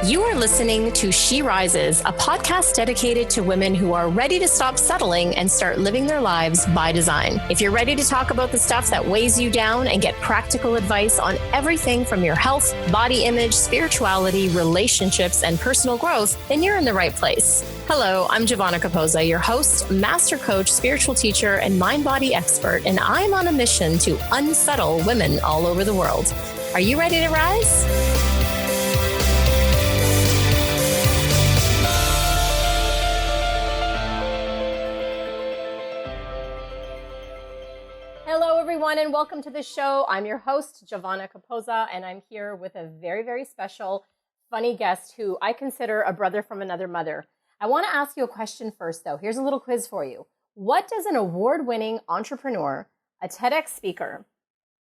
You are listening to She Rises, a podcast dedicated to women who are ready to stop settling and start living their lives by design. If you're ready to talk about the stuff that weighs you down and get practical advice on everything from your health, body image, spirituality, relationships, and personal growth, then you're in the right place. Hello, I'm Giovanna Capozza, your host, master coach, spiritual teacher, and mind-body expert, and I'm on a mission to unsettle women all over the world. Are you ready to rise? Hello, everyone, and welcome to the show. I'm your host, Giovanna Capozza, and I'm here with a very, very special, funny guest who I consider a brother from another mother. I want to ask you a question first, though. Here's a little quiz for you. What does an award-winning entrepreneur, a TEDx speaker,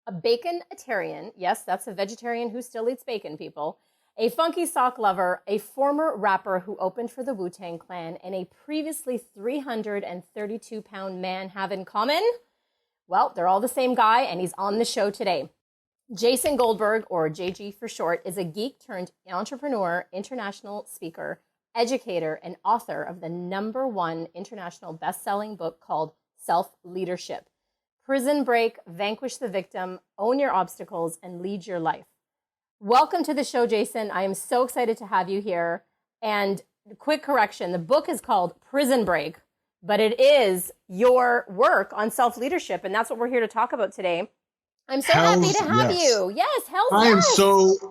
a baconitarian, yes, that's a vegetarian who still eats bacon, people, a funky sock lover, a former rapper who opened for the WuTang Clan, and a previously 332-pound man have in common? Well, they're all the same guy, and he's on the show today. Jason Goldberg, or JG for short, is a geek turned entrepreneur, international speaker, educator, and author of the #1 international best-selling book called Self-Leadership. Prison Break, Vanquish the Victim, Own Your Obstacles, and Lead Your Life. Welcome to the show, Jason. I am so excited to have you here. And quick correction, the book is called Prison Break, but it is your work on self-leadership, and that's what we're here to talk about today. I'm so happy to have you. Yes,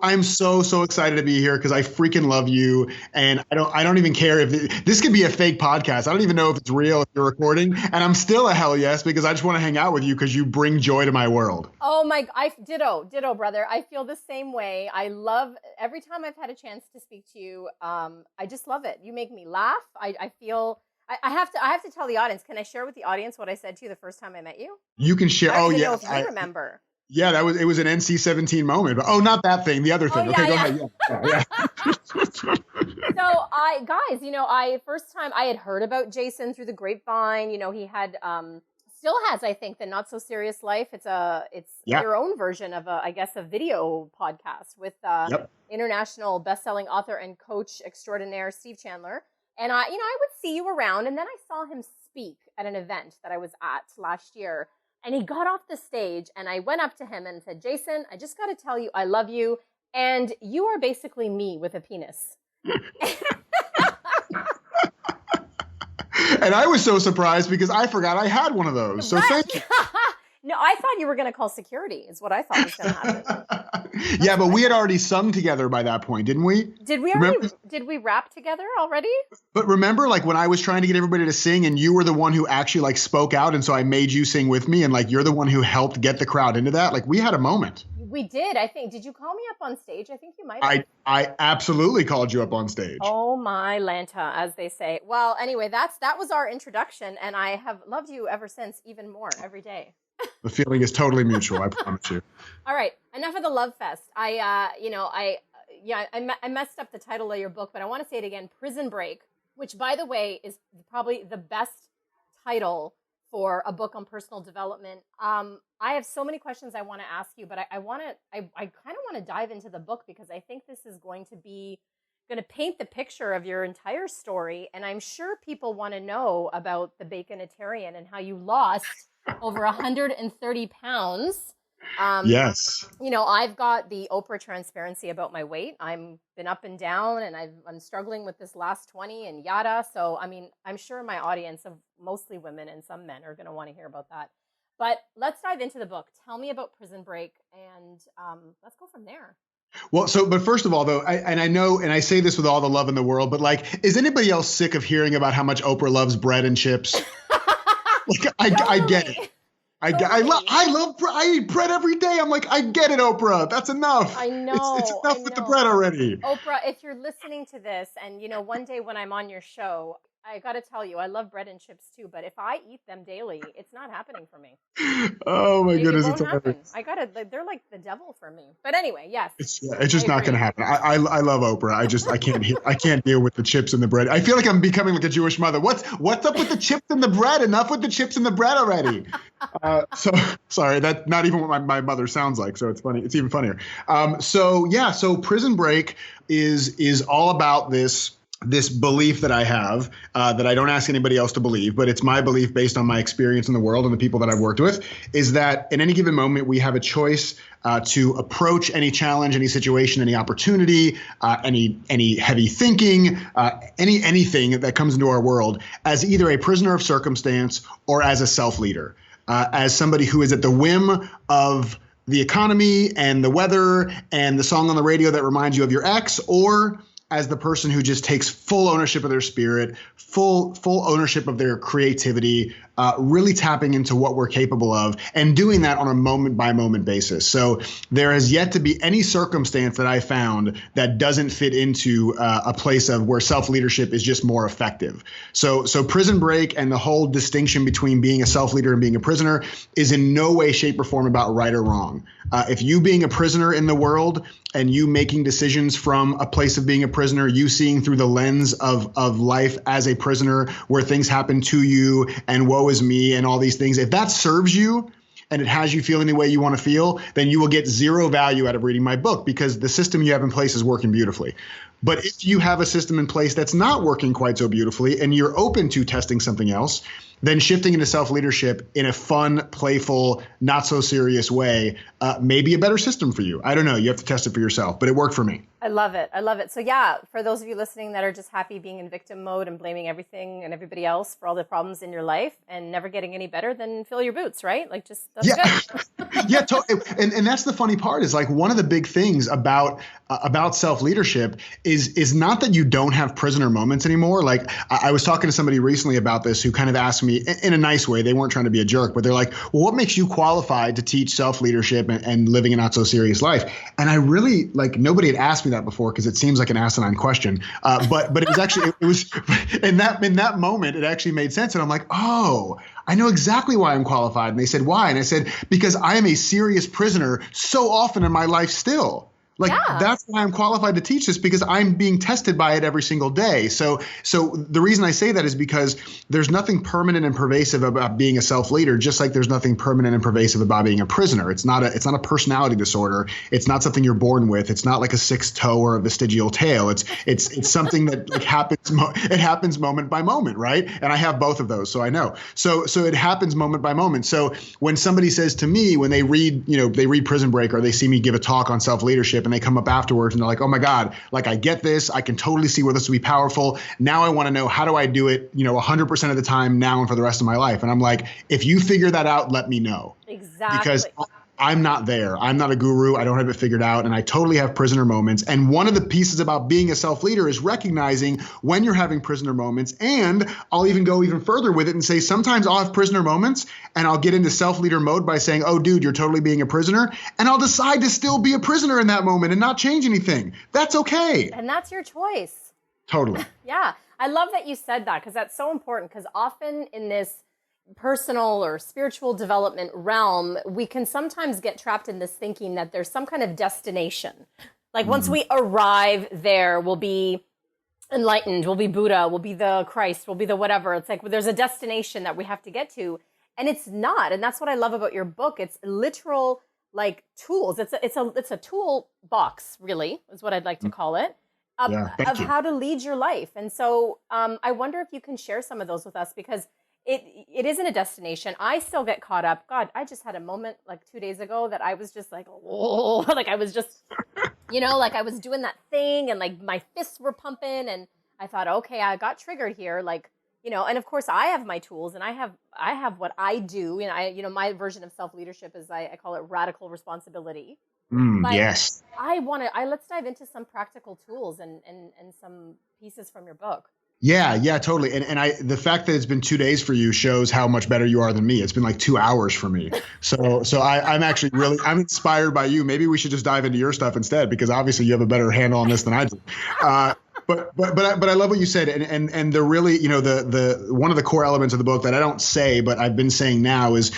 I'm so excited to be here because I freaking love you, and I don't even care if this could be a fake podcast. I don't even know if it's real, if you're recording, and I'm still a hell yes because I just want to hang out with you because you bring joy to my world. Oh my, ditto, brother. I feel the same way. I love every time I've had a chance to speak to you. I just love it. You make me laugh. I feel. I have to tell the audience. Can I share with the audience what I said to you the first time I met you? You can share. I don't even know if you remember. Yeah, it was an NC-17 moment. But, not that thing, the other thing. Go ahead. Yeah. So first time I had heard about Jason through the grapevine. He had still has, I think, the Not So Serious Life. It's your own version of a video podcast with international best-selling author and coach extraordinaire Steve Chandler. And I would see you around, and then I saw him speak at an event that I was at last year. And he got off the stage, and I went up to him and said, Jason, I just got to tell you, I love you. And you are basically me with a penis. And I was so surprised because I forgot I had one of those. So thank you. No, I thought you were going to call security is what I thought was going to happen. Yeah, but we had already sung together by that point, didn't we? Did we rap together already? But remember, when I was trying to get everybody to sing and you were the one who actually spoke out, and so I made you sing with me, and you're the one who helped get the crowd into that. We had a moment. We did, I think. Did you call me up on stage? I think you might have. I absolutely called you up on stage. Oh my Lanta, as they say. Well, anyway, that was our introduction, and I have loved you ever since, even more every day. The feeling is totally mutual, I promise you. All right, enough of the love fest. I messed up the title of your book, but I want to say it again, Prison Break, which, by the way, is probably the best title for a book on personal development. I have so many questions I want to ask you, but I kind of want to dive into the book because I think this is going to paint the picture of your entire story, and I'm sure people want to know about the baconitarian and how you lost over 130 pounds. Yes. I've got the Oprah transparency about my weight. I've been up and down, and I'm struggling with this last 20 and yada. So, I'm sure my audience of mostly women and some men are going to want to hear about that. But let's dive into the book. Tell me about Prison Break, and let's go from there. Well, but first of all, though, I know, and I say this with all the love in the world, but is anybody else sick of hearing about how much Oprah loves bread and chips? I get it. I eat bread every day. I'm I get it, Oprah. That's enough. I know. It's enough with the bread already. Oprah, if you're listening to this, and one day when I'm on your show, I got to tell you, I love bread and chips too, but if I eat them daily, it's not happening for me. Oh my It goodness, won't it's happen. hilarious. They're like the devil for me. But anyway, yes, It's I just not going to agree. happen. I love Oprah. I can't deal with the chips and the bread. I feel like I'm becoming like a Jewish mother. What's up with the chips and the bread? Enough with the chips and the bread already. So sorry, that's not even what my mother sounds like. So it's funny. It's even funnier. So Prison Break is all about this belief that I have that I don't ask anybody else to believe, but it's my belief based on my experience in the world and the people that I've worked with, is that in any given moment, we have a choice to approach any challenge, any situation, any opportunity, any heavy thinking, anything that comes into our world as either a prisoner of circumstance or as a self-leader, as somebody who is at the whim of the economy and the weather and the song on the radio that reminds you of your ex, or as the person who just takes full ownership of their spirit, full ownership of their creativity, really tapping into what we're capable of and doing that on a moment by moment basis. So there has yet to be any circumstance that I found that doesn't fit into a place of where self-leadership is just more effective. So Prison Break and the whole distinction between being a self-leader and being a prisoner is in no way, shape, or form about right or wrong. If you being a prisoner in the world and you making decisions from a place of being a prisoner, you seeing through the lens of life as a prisoner where things happen to you and woe is me and all these things, if that serves you and it has you feeling the way you want to feel, then you will get zero value out of reading my book because the system you have in place is working beautifully. But if you have a system in place that's not working quite so beautifully and you're open to testing something else, then shifting into self-leadership in a fun, playful, not so serious way may be a better system for you. I don't know. You have to test it for yourself, but it worked for me. I love it. I love it. So yeah, for those of you listening that are just happy being in victim mode and blaming everything and everybody else for all the problems in your life and never getting any better, then fill your boots, right? Like just, that's good. Yeah. And that's the funny part is like one of the big things about self-leadership is not that you don't have prisoner moments anymore. Like I was talking to somebody recently about this who kind of asked me in a nice way. They weren't trying to be a jerk, but they're like, well, what makes you qualified to teach self-leadership and living a not so serious life? And I really nobody had asked me that before because it seems like an asinine question. But it was actually, it was in that moment, it actually made sense. And I'm like, oh, I know exactly why I'm qualified. And they said, why? And I said, because I am a serious prisoner so often in my life still. That's why I'm qualified to teach this, because I'm being tested by it every single day. So the reason I say that is because there's nothing permanent and pervasive about being a self-leader, just like there's nothing permanent and pervasive about being a prisoner. It's not a personality disorder. It's not something you're born with. It's not like a sixth toe or a vestigial tail. It's something that happens. It happens moment by moment, right? And I have both of those, so I know. So it happens moment by moment. So when somebody says to me, when they read Prison Break or they see me give a talk on self-leadership, and they come up afterwards and they're like, oh my God, I get this. I can totally see where this will be powerful. Now I want to know, how do I do it, 100% of the time now and for the rest of my life? And I'm like, if you figure that out, let me know. Exactly. Because I'm not there. I'm not a guru. I don't have it figured out. And I totally have prisoner moments. And one of the pieces about being a self-leader is recognizing when you're having prisoner moments. And I'll even go even further with it and say, sometimes I'll have prisoner moments and I'll get into self-leader mode by saying, oh, dude, you're totally being a prisoner. And I'll decide to still be a prisoner in that moment and not change anything. That's okay. And that's your choice. Totally. Yeah. I love that you said that, because that's so important, because often in this personal or spiritual development realm, we can sometimes get trapped in this thinking that there's some kind of destination. Like once we arrive there, we'll be enlightened, we'll be Buddha, we'll be the Christ, we'll be the whatever. It's like, well, there's a destination that we have to get to, and it's not. And that's what I love about your book. It's literal tools. It's a tool box, really, is what I'd like to call it, of how to lead your life. And so I wonder if you can share some of those with us, because it isn't a destination. I still get caught up. God, I just had a moment 2 days ago that I was just oh, I was just, I was doing that thing and my fists were pumping, and I thought, okay, I got triggered here. And of course I have my tools and I have what I do. And my version of self-leadership is I call it radical responsibility. Yes. Let's dive into some practical tools and some pieces from your book. Yeah, totally. And the fact that it's been 2 days for you shows how much better you are than me. It's been 2 hours for me. So I'm actually I'm inspired by you. Maybe we should just dive into your stuff instead, because obviously you have a better handle on this than I do. but I love what you said, and the really, the one of the core elements of the book that I don't say, but I've been saying now is,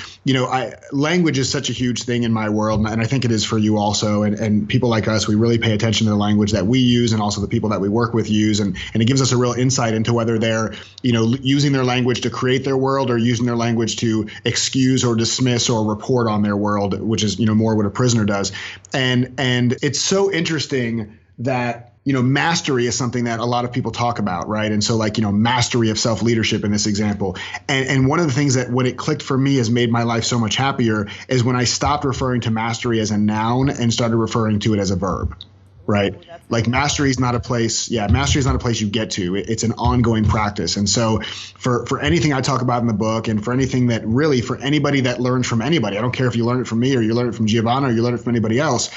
language is such a huge thing in my world, and I think it is for you also, and people like us, we really pay attention to the language that we use, and also the people that we work with use, and it gives us a real insight into whether they're, using their language to create their world or using their language to excuse or dismiss or report on their world, which is, more what a prisoner does, and it's so interesting that mastery is something that a lot of people talk about, right? And so mastery of self-leadership in this example. And one of the things that when it clicked for me has made my life so much happier is when I stopped referring to mastery as a noun and started referring to it as a verb, right? Like mastery is not a place. Yeah. Mastery is not a place you get to. It's an ongoing practice. And so for anything I talk about in the book, and for anything that really, for anybody that learns from anybody, I don't care if you learn it from me or you learn it from Giovanna or you learn it from anybody else,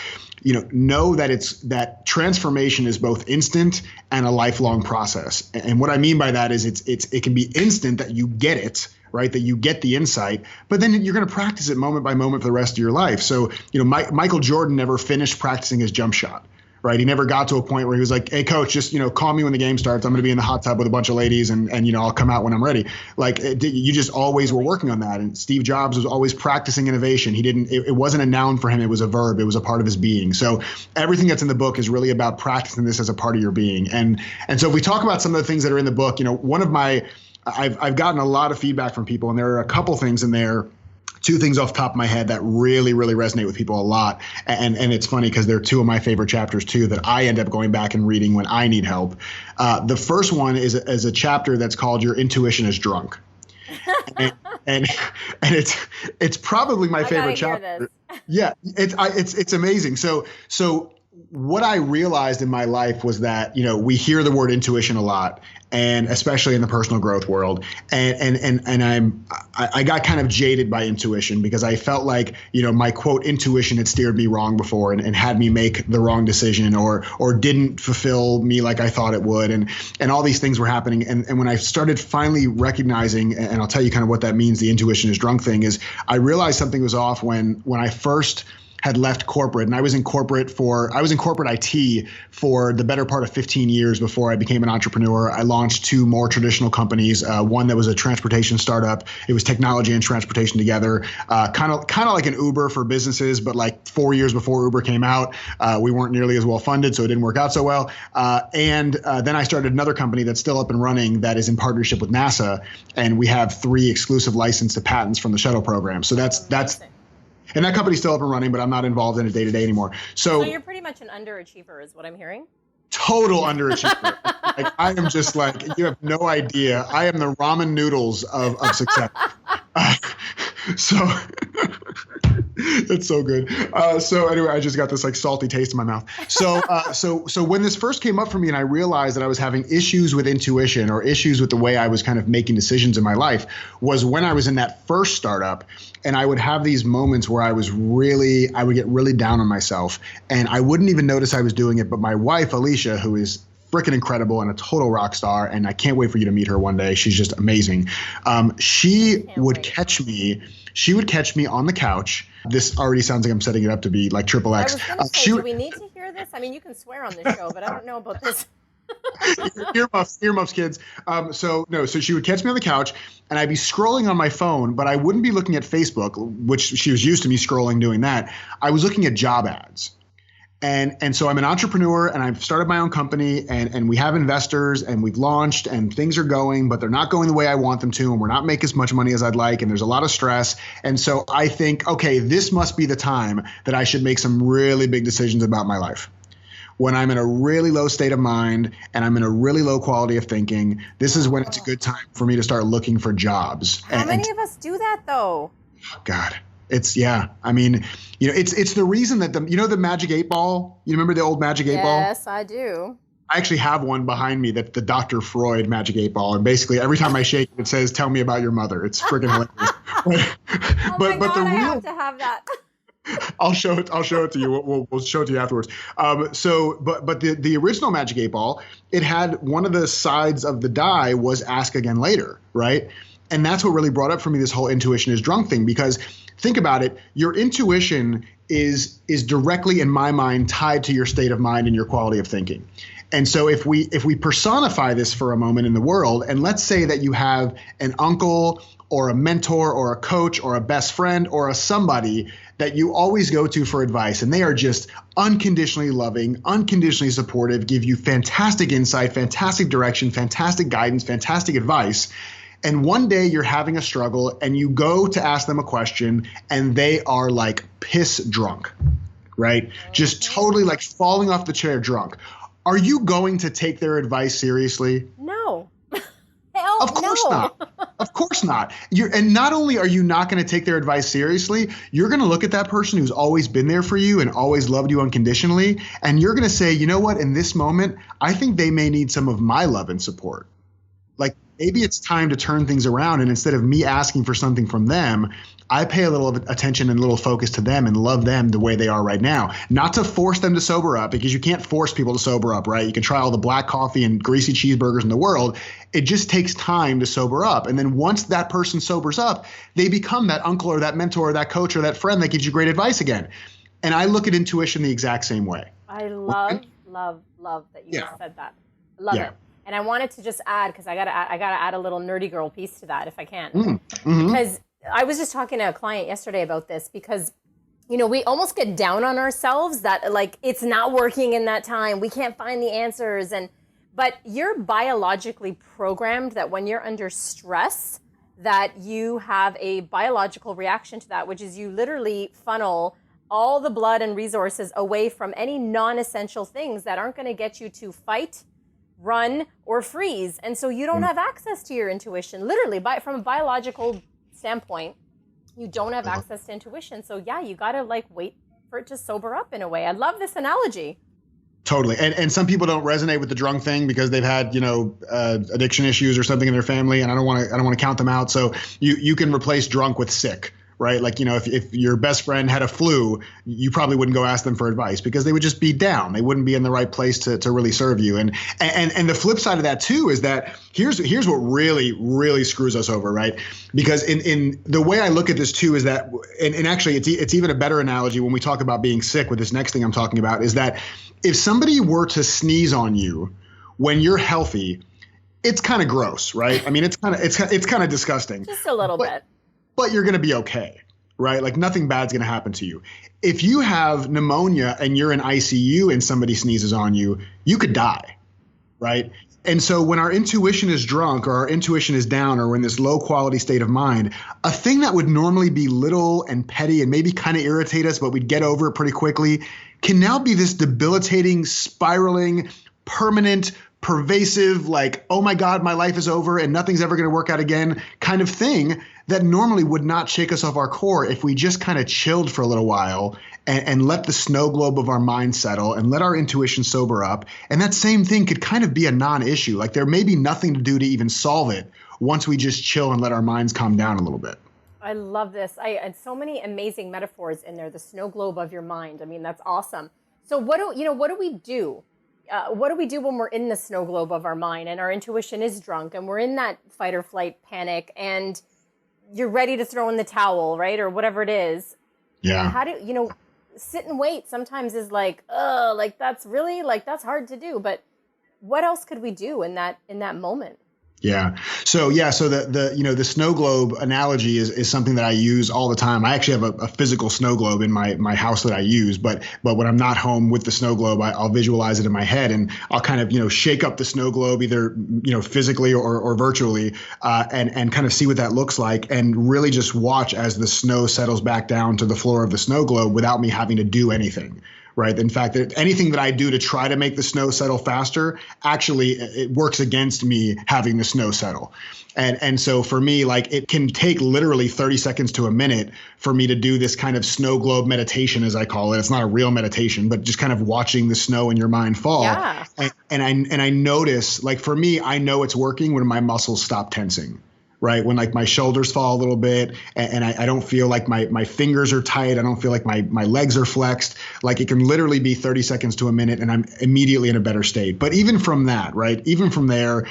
know that that transformation is both instant and a lifelong process. And what I mean by that is it can be instant, that you get it, right? That you get the insight, but then you're going to practice it moment by moment for the rest of your life. So, Michael Jordan never finished practicing his jump shot. Right. He never got to a point where he was like, hey, coach, just, call me when the game starts. I'm going to be in the hot tub with a bunch of ladies and I'll come out when I'm ready. Like you just always were working on that. And Steve Jobs was always practicing innovation. It wasn't a noun for him. It was a verb. It was a part of his being. So everything that's in the book is really about practicing this as a part of your being. And so if we talk about some of the things that are in the book, I've gotten a lot of feedback from people, and there are a couple things in there. Two things off the top of my head that really, really resonate with people a lot. And it's funny because they're two of my favorite chapters too, that I end up going back and reading when I need help. The first one is a chapter that's called Your Intuition is Drunk. and it's probably my favorite chapter. Yeah, it's amazing. So what I realized in my life was that, we hear the word intuition a lot, and especially in the personal growth world. And I got kind of jaded by intuition because I felt like, my quote intuition had steered me wrong before and had me make the wrong decision or didn't fulfill me like I thought it would. And all these things were happening. And when I started finally recognizing, and I'll tell you kind of what that means, the intuition is drunk thing, is I realized something was off when I first had left corporate, and I was in corporate IT for the better part of 15 years before I became an entrepreneur. I launched two more traditional companies, one that was a transportation startup. It was technology and transportation together, kind of like an Uber for businesses, but like 4 years before Uber came out, we weren't nearly as well funded, so it didn't work out so well. And then I started another company that's still up and running that is in partnership with NASA, and we have 3 exclusive license to patents from the shuttle program. So that's and that company's still up and running, but I'm not involved in it day to day anymore. So you're pretty much an underachiever is what I'm hearing. Total underachiever. Like, I am just like, you have no idea. I am the ramen noodles of success. So it's so good. So anyway, I just got this like salty taste in my mouth. So when this first came up for me and I realized that I was having issues with intuition or issues with the way I was kind of making decisions in my life was when I was in that first startup, and I would have these moments where I would get really down on myself, and I wouldn't even notice I was doing it. But my wife, Alicia, who is freaking incredible and a total rock star, and I can't wait for you to meet her one day. She's just amazing. She would catch me on the couch. This already sounds like I'm setting it up to be like triple X. I was going to say, do we need to hear this? I mean, you can swear on this show, but I don't know about this. Earmuffs, kids. So she would catch me on the couch, and I'd be scrolling on my phone, but I wouldn't be looking at Facebook, which she was used to me scrolling doing that. I was looking at job ads. And so I'm an entrepreneur, and I've started my own company, and we have investors, and we've launched, and things are going, but they're not going the way I want them to, and we're not making as much money as I'd like, and there's a lot of stress. And so I think, okay, this must be the time that I should make some really big decisions about my life. When I'm in a really low state of mind and I'm in a really low quality of thinking, this is when it's a good time for me to start looking for jobs. How many of us do that though? God. It's the reason that the Magic 8 Ball, you remember the old Magic 8 Ball? Yes, I do. I actually have one behind me that's the Dr. Freud Magic 8 Ball. And basically every time I shake it, it says, "Tell me about your mother." It's freaking hilarious. I have to have that. I'll show it to you. We'll show it to you afterwards. But the original Magic 8 Ball, it had one of the sides of the die was ask again later, right? And that's what really brought up for me this whole intuition is drunk thing, because think about it. Your intuition is directly, in my mind, tied to your state of mind and your quality of thinking. And so if we personify this for a moment in the world, and let's say that you have an uncle or a mentor or a coach or a best friend or a somebody that you always go to for advice, and they are just unconditionally loving, unconditionally supportive, give you fantastic insight, fantastic direction, fantastic guidance, fantastic advice. And one day you're having a struggle and you go to ask them a question and they are like piss drunk, right? Just totally like falling off the chair drunk. Are you going to take their advice seriously? No. Hell Of course no. not. Of course not. And not only are you not going to take their advice seriously, you're going to look at that person who's always been there for you and always loved you unconditionally. And you're going to say, you know what, in this moment, I think they may need some of my love and support. Like maybe it's time to turn things around. And instead of me asking for something from them, I pay a little attention and a little focus to them and love them the way they are right now. Not to force them to sober up, because you can't force people to sober up, right? You can try all the black coffee and greasy cheeseburgers in the world. It just takes time to sober up. And then once that person sobers up, they become that uncle or that mentor or that coach or that friend that gives you great advice again. And I look at intuition the exact same way. I love that you just said that. Love it. And I wanted to just add, because I gotta add a little nerdy girl piece to that if I can. Mm-hmm. Because I was just talking to a client yesterday about this, because we almost get down on ourselves that like it's not working in that time. We can't find the answers. But you're biologically programmed that when you're under stress, that you have a biological reaction to that, which is you literally funnel all the blood and resources away from any non-essential things that aren't going to get you to fight, run, or freeze. And so you don't have access to your intuition. Literally, from a biological standpoint, you don't have access to intuition. So yeah, you got to like wait for it to sober up in a way. I love this analogy. Totally. And some people don't resonate with the drunk thing because they've had, addiction issues or something in their family. And I don't want to count them out. So you can replace drunk with sick, right? Like, if your best friend had a flu, you probably wouldn't go ask them for advice because they would just be down. They wouldn't be in the right place to really serve you. And the flip side of that too is that here's what really, really screws us over, right? Because in the way I look at this too is that, and actually it's even a better analogy when we talk about being sick with this next thing I'm talking about, is that if somebody were to sneeze on you when you're healthy, it's kind of gross, right? I mean, it's kind of disgusting. Just a little bit. But you're going to be okay, right? Like nothing bad's going to happen to you. If you have pneumonia and you're in ICU and somebody sneezes on you, you could die, right? And so when our intuition is drunk or our intuition is down or we're in this low quality state of mind, a thing that would normally be little and petty and maybe kind of irritate us, but we'd get over it pretty quickly, can now be this debilitating, spiraling, permanent, pervasive, like, oh my God, my life is over and nothing's ever going to work out again kind of thing that normally would not shake us off our core if we just kind of chilled for a little while and let the snow globe of our mind settle and let our intuition sober up. And that same thing could kind of be a non-issue. Like there may be nothing to do to even solve it once we just chill and let our minds calm down a little bit. I love this. And so many amazing metaphors in there. The snow globe of your mind. I mean, that's awesome. So what do we do? What do we do when we're in the snow globe of our mind and our intuition is drunk and we're in that fight or flight panic and you're ready to throw in the towel, right? Or whatever it is. Yeah. How do, sit and wait sometimes is like, that's hard to do. But what else could we do in that moment? Yeah. So the snow globe analogy is something that I use all the time. I actually have a physical snow globe in my house that I use, but when I'm not home with the snow globe, I'll visualize it in my head and I'll kind of, shake up the snow globe either, physically or virtually, and kind of see what that looks like and really just watch as the snow settles back down to the floor of the snow globe without me having to do anything. Right. In fact, anything that I do to try to make the snow settle faster, actually, it works against me having the snow settle. And so for me, like it can take literally 30 seconds to a minute for me to do this kind of snow globe meditation, as I call it. It's not a real meditation, but just kind of watching the snow in your mind fall. Yeah. And I notice, like for me, I know it's working when my muscles stop tensing. Right. When like my shoulders fall a little bit and I don't feel like my fingers are tight. I don't feel like my legs are flexed. Like it can literally be 30 seconds to a minute and I'm immediately in a better state. But even from that, right, even from there,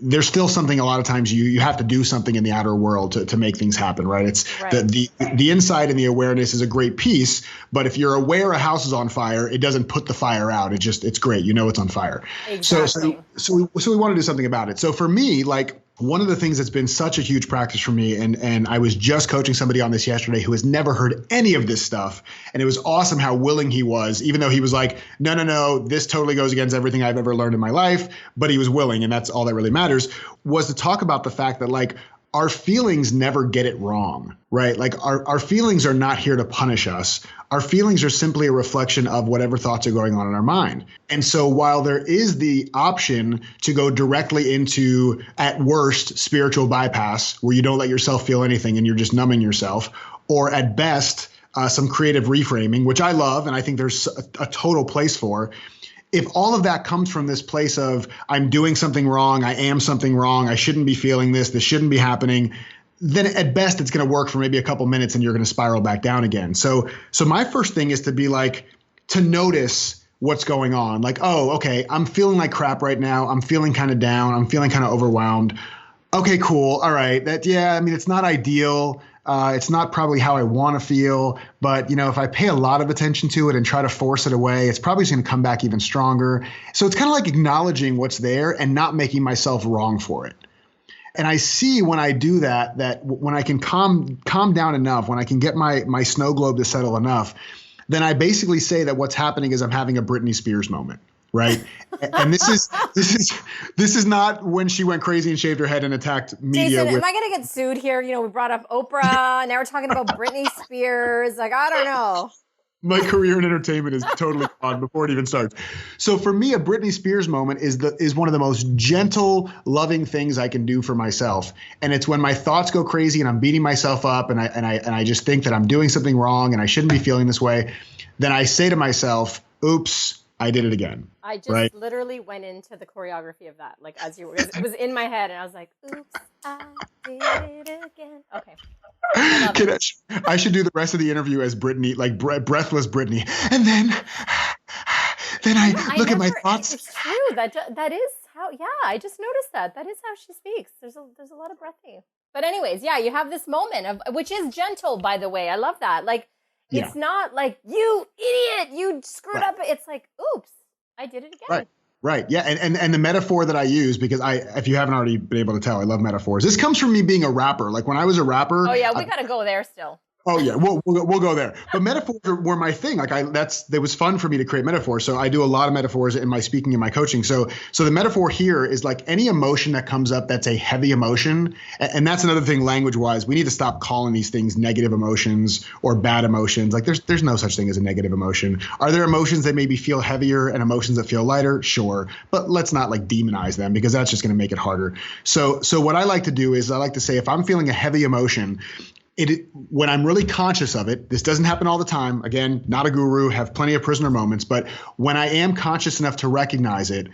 there's still something, a lot of times you have to do something in the outer world to make things happen, right? It's Right. The insight and the awareness is a great piece, but if you're aware a house is on fire, it doesn't put the fire out. It's great. You know it's on fire. Exactly. So we want to do something about it. So for me, like, one of the things that's been such a huge practice for me, and I was just coaching somebody on this yesterday who has never heard any of this stuff, and it was awesome how willing he was, even though he was like, no, this totally goes against everything I've ever learned in my life, but he was willing, and that's all that really matters, was to talk about the fact that, like, our feelings never get it wrong, right? Like, our feelings are not here to punish us. Our feelings are simply a reflection of whatever thoughts are going on in our mind. And so while there is the option to go directly into, at worst, spiritual bypass, where you don't let yourself feel anything and you're just numbing yourself, or at best, some creative reframing, which I love and I think there's a total place for, if all of that comes from this place of, I'm doing something wrong, I am something wrong, I shouldn't be feeling this shouldn't be happening, then at best it's going to work for maybe a couple minutes and you're going to spiral back down again. So my first thing is to be like, to notice what's going on. Like, oh, okay, I'm feeling like crap right now. I'm feeling kind of down. I'm feeling kind of overwhelmed. Okay, cool. All right. It's not ideal. It's not probably how I want to feel, but if I pay a lot of attention to it and try to force it away, it's probably going to come back even stronger. So it's kind of like acknowledging what's there and not making myself wrong for it. And I see when I do that when I can calm down enough, when I can get my snow globe to settle enough, then I basically say that what's happening is I'm having a Britney Spears moment. Right. And this is not when she went crazy and shaved her head and attacked media. Jason, am I going to get sued here? We brought up Oprah. Now we're talking about Britney Spears. Like, I don't know. My career in entertainment is totally gone before it even starts. So for me, a Britney Spears moment is one of the most gentle, loving things I can do for myself. And it's when my thoughts go crazy and I'm beating myself up and I just think that I'm doing something wrong and I shouldn't be feeling this way. Then I say to myself, oops, I did it again. I just literally went into the choreography of that. Like, as you were, it was in my head and I was like, oops, I did it again. Okay. I should do the rest of the interview as Britney, like breathless Britney. And then I look at my thoughts. It's true. That is how, I just noticed that. That is how she speaks. There's a lot of breathy. But anyways, you have this moment of, which is gentle, by the way. I love that. Like, it's not like, you idiot, you screwed up. It's like, oops, I did it again. Right. Yeah. And the metaphor that I use, because if you haven't already been able to tell, I love metaphors. This comes from me being a rapper. Like, when I was a rapper. Oh yeah. We got to go there still. Oh yeah, we'll go there. But metaphors were my thing. Like, it was fun for me to create metaphors. So I do a lot of metaphors in my speaking and my coaching. So the metaphor here is like any emotion that comes up that's a heavy emotion, and that's another thing language wise. We need to stop calling these things negative emotions or bad emotions. Like, there's no such thing as a negative emotion. Are there emotions that maybe feel heavier and emotions that feel lighter? Sure, but let's not like demonize them, because that's just going to make it harder. So what I like to do is I like to say, if I'm feeling a heavy emotion, when I'm really conscious of it, this doesn't happen all the time. Again, not a guru, have plenty of prisoner moments. But when I am conscious enough to recognize it,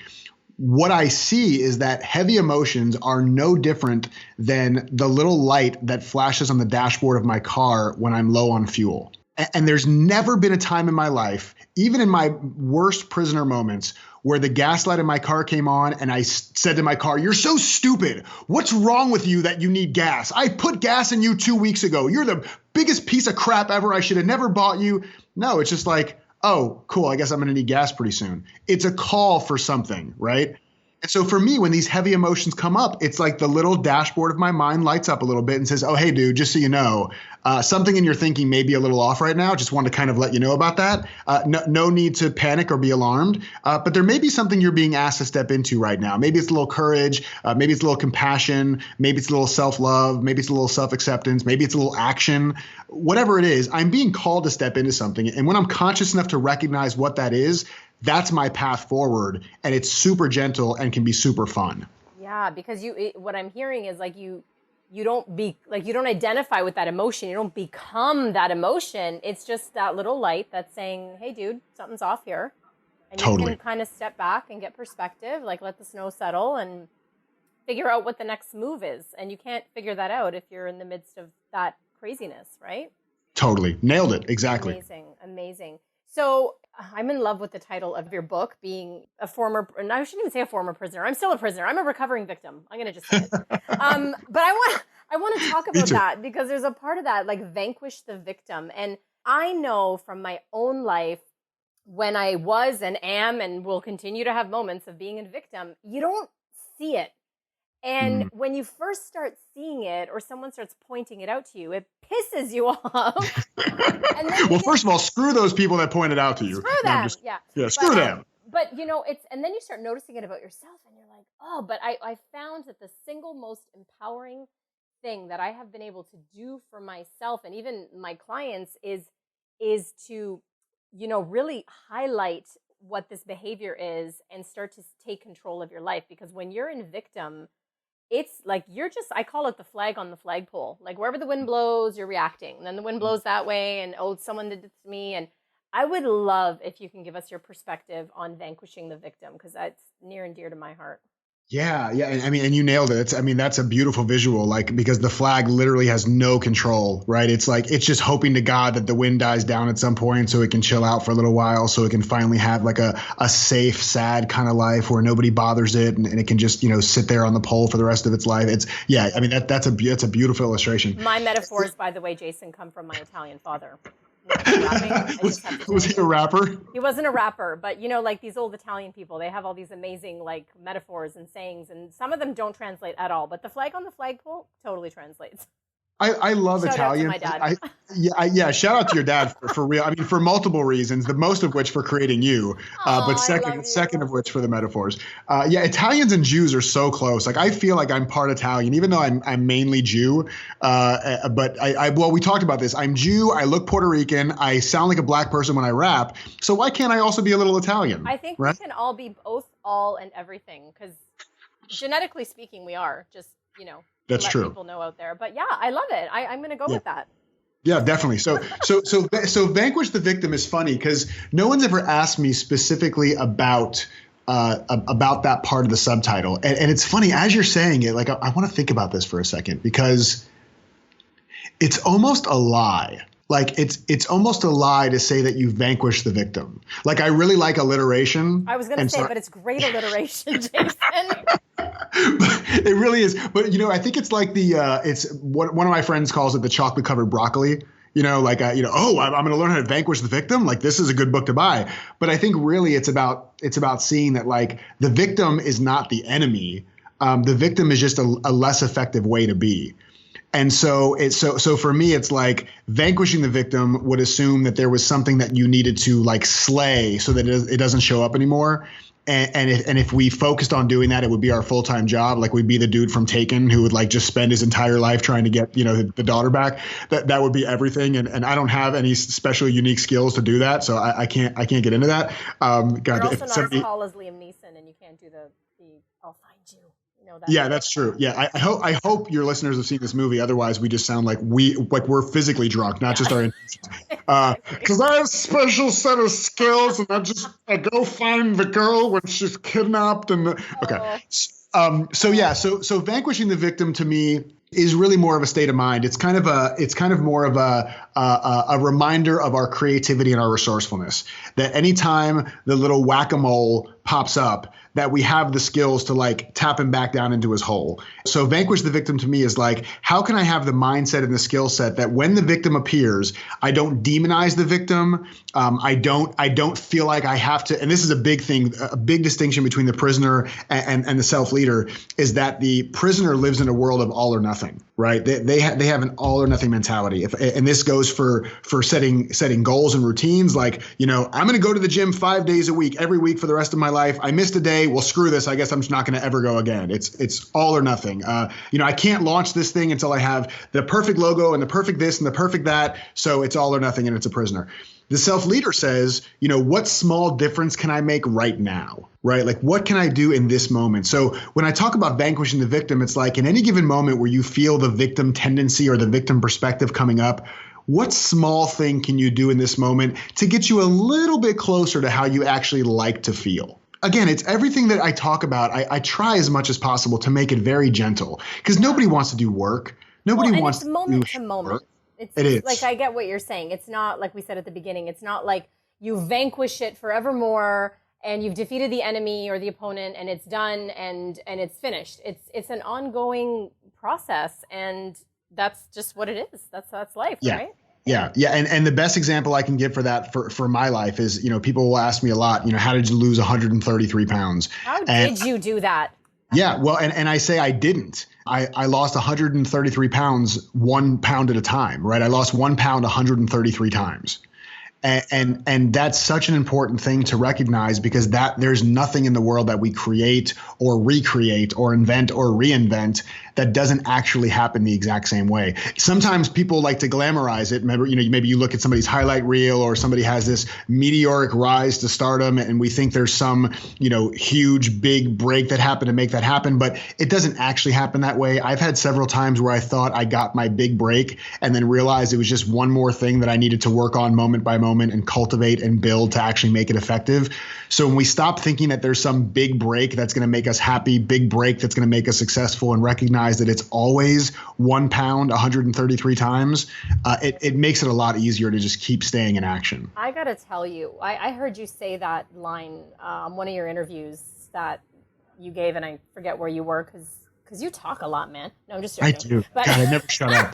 what I see is that heavy emotions are no different than the little light that flashes on the dashboard of my car when I'm low on fuel. And there's never been a time in my life, even in my worst prisoner moments, where the gas light in my car came on and I said to my car, "You're so stupid. What's wrong with you that you need gas? I put gas in you 2 weeks ago. You're the biggest piece of crap ever. I should have never bought you." No, it's just like, oh, cool. I guess I'm going to need gas pretty soon. It's a call for something, right? And so for me, when these heavy emotions come up, it's like the little dashboard of my mind lights up a little bit and says, oh, hey, dude, just so you know, something in your thinking may be a little off right now. Just wanted to kind of let you know about that. No need to panic or be alarmed. But there may be something you're being asked to step into right now. Maybe it's a little courage. Maybe it's a little compassion. Maybe it's a little self-love. Maybe it's a little self-acceptance. Maybe it's a little action. Whatever it is, I'm being called to step into something. And when I'm conscious enough to recognize what that is, that's my path forward, and it's super gentle and can be super fun. Yeah, because what I'm hearing is like you don't identify with that emotion. You don't become that emotion. It's just that little light that's saying, "Hey, dude, something's off here," and totally. You can kind of step back and get perspective, like let the snow settle and figure out what the next move is. And you can't figure that out if you're in the midst of that craziness, right? Totally nailed it. Exactly. Amazing. So I'm in love with the title of your book, being a former, and I shouldn't even say a former prisoner. I'm still a prisoner. I'm a recovering victim. I'm going to just say it. But I want to talk about that because there's a part of that, like vanquish the victim. And I know from my own life, when I was and am and will continue to have moments of being a victim, you don't see it. And when you first start seeing it or someone starts pointing it out to you, it pisses you off. And then well, first of all, screw those people that pointed out to you. Screw them. Yeah, screw them. But, you know, and then you start noticing it about yourself and you're like, oh, but I found that the single most empowering thing that I have been able to do for myself and even my clients is to, you know, really highlight what this behavior is and start to take control of your life. Because when you're in victim, it's like I call it the flag on the flagpole. Like wherever the wind blows, you're reacting. And then the wind blows that way and, oh, someone did this to me. And I would love if you can give us your perspective on vanquishing the victim, because that's near and dear to my heart. Yeah. And I mean, and you nailed it. That's a beautiful visual, like, because the flag literally has no control, right? It's like, it's just hoping to God that the wind dies down at some point so it can chill out for a little while, so it can finally have like a safe, sad kind of life where nobody bothers it and it can just, you know, sit there on the pole for the rest of its life. I mean, that's a beautiful illustration. My metaphors, by the way, Jason, come from my Italian father. Was he a rapper? He wasn't a rapper, but you know, like these old Italian people, they have all these amazing like metaphors and sayings, and some of them don't translate at all, but the flag on the flagpole totally translates. I love shout Italian. Out to my dad. Yeah. Shout out to your dad for real. I mean, for multiple reasons. The most of which for creating you, but second of which for the metaphors. Italians and Jews are so close. Like I feel like I'm part Italian, even though I'm mainly Jew. But we talked about this. I'm Jew. I look Puerto Rican. I sound like a black person when I rap. So why can't I also be a little Italian? I think we can all be both, all, and everything, because genetically speaking, we are just, you know. That's true. People know out there, but yeah, I love it. I'm going to go with that. Yeah, definitely. So vanquish the victim is funny because no one's ever asked me specifically about that part of the subtitle, and it's funny as you're saying it. Like I want to think about this for a second because it's almost a lie. Like it's almost a lie to say that you vanquish the victim. Like I really like alliteration. I was going to say, but it's great alliteration, Jason. It really is. But, you know, I think it's like it's one of my friends calls it the chocolate covered broccoli, you know, like, I'm going to learn how to vanquish the victim. Like this is a good book to buy. But I think really it's about seeing that like the victim is not the enemy. The victim is just a less effective way to be. And so for me, it's like vanquishing the victim would assume that there was something that you needed to like slay so that it doesn't show up anymore. And if we focused on doing that, it would be our full-time job. Like we'd be the dude from Taken who would like just spend his entire life trying to get, you know, the daughter back. That would be everything. And I don't have any special unique skills to do that. So I can't get into that. God, you're also not as tall as Liam Neeson and you can't do the I'll find you. Yeah, that's true. Yeah, I hope your listeners have seen this movie. Otherwise, we just sound like we're physically drunk, not just our intentions. Because I have a special set of skills, and I go find the girl when she's kidnapped. Okay. So vanquishing the victim to me is really more of a state of mind. It's kind of more of a reminder of our creativity and our resourcefulness. That anytime the little whack-a-mole pops up, that we have the skills to like tap him back down into his hole. So vanquish the victim to me is like, how can I have the mindset and the skill set that when the victim appears, I don't demonize the victim. I don't feel like I have to, and this is a big thing, a big distinction between the prisoner and the self-leader is that the prisoner lives in a world of all or nothing, right? They have an all or nothing mentality. And this goes for setting goals and routines. Like, you know, I'm going to go to the gym 5 days a week, every week for the rest of my life. I missed a day. Well, screw this. I guess I'm just not going to ever go again. It's all or nothing. I can't launch this thing until I have the perfect logo and the perfect this and the perfect that. So it's all or nothing and it's a prisoner. The self-leader says, you know, what small difference can I make right now, right? Like, what can I do in this moment? So when I talk about vanquishing the victim, it's like in any given moment where you feel the victim tendency or the victim perspective coming up, what small thing can you do in this moment to get you a little bit closer to how you actually like to feel? Again, it's everything that I talk about. I try as much as possible to make it very gentle because nobody wants to do work. Nobody wants to do moment to moment. It is. Like, I get what you're saying. It's not like we said at the beginning. It's not like you vanquish it forevermore, and you've defeated the enemy or the opponent, and it's done, and it's finished. It's an ongoing process, and that's just what it is. That's life, right? Yeah. And the best example I can give for that for my life is, people will ask me a lot, how did you lose 133 pounds? How did you do that? Yeah, well, and I say I didn't. I lost 133 pounds, 1 pound at a time, right? I lost 1 pound 133 times. And that's such an important thing to recognize, because there's nothing in the world that we create or recreate or invent or reinvent that doesn't actually happen the exact same way. Sometimes people like to glamorize it. Remember, maybe you look at somebody's highlight reel, or somebody has this meteoric rise to stardom, and we think there's some, huge big break that happened to make that happen, but it doesn't actually happen that way. I've had several times where I thought I got my big break and then realized it was just one more thing that I needed to work on moment by moment and cultivate and build to actually make it effective. So when we stop thinking that there's some big break that's going to make us happy, big break that's going to make us successful, and recognize that it's always 1 pound 133 times, it makes it a lot easier to just keep staying in action. I got to tell you, I heard you say that line on one of your interviews that you gave, and I forget where you were, because you talk a lot, man. No, I'm just joking. I do. But God, I never shut up.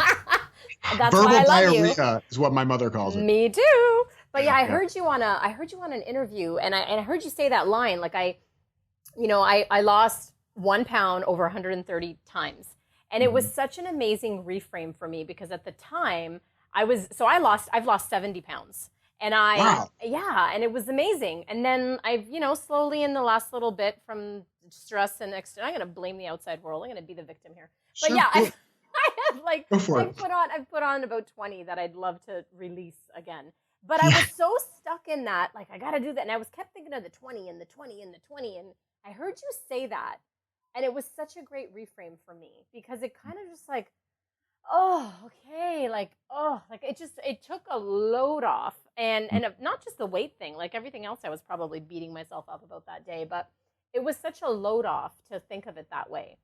That's Verbal why I love diarrhea you. is what my mother calls it. Me too. But yeah, I heard you on an interview, and I heard you say that line. Like I lost 1 pound over 130 times. And it was such an amazing reframe for me, because at the time I've lost 70 pounds. And and it was amazing. And then I've, slowly in the last little bit, from stress and I'm going to blame the outside world. I'm going to be the victim here. But Sure, yeah, cool. I've put on about 20 that I'd love to release again. But I was so stuck in that, like, I got to do that. And I kept thinking of the 20 and the 20 and the 20. And I heard you say that. And it was such a great reframe for me, because it kind of just like, it took a load off, and not just the weight thing, like everything else I was probably beating myself up about that day, but it was such a load off to think of it that way.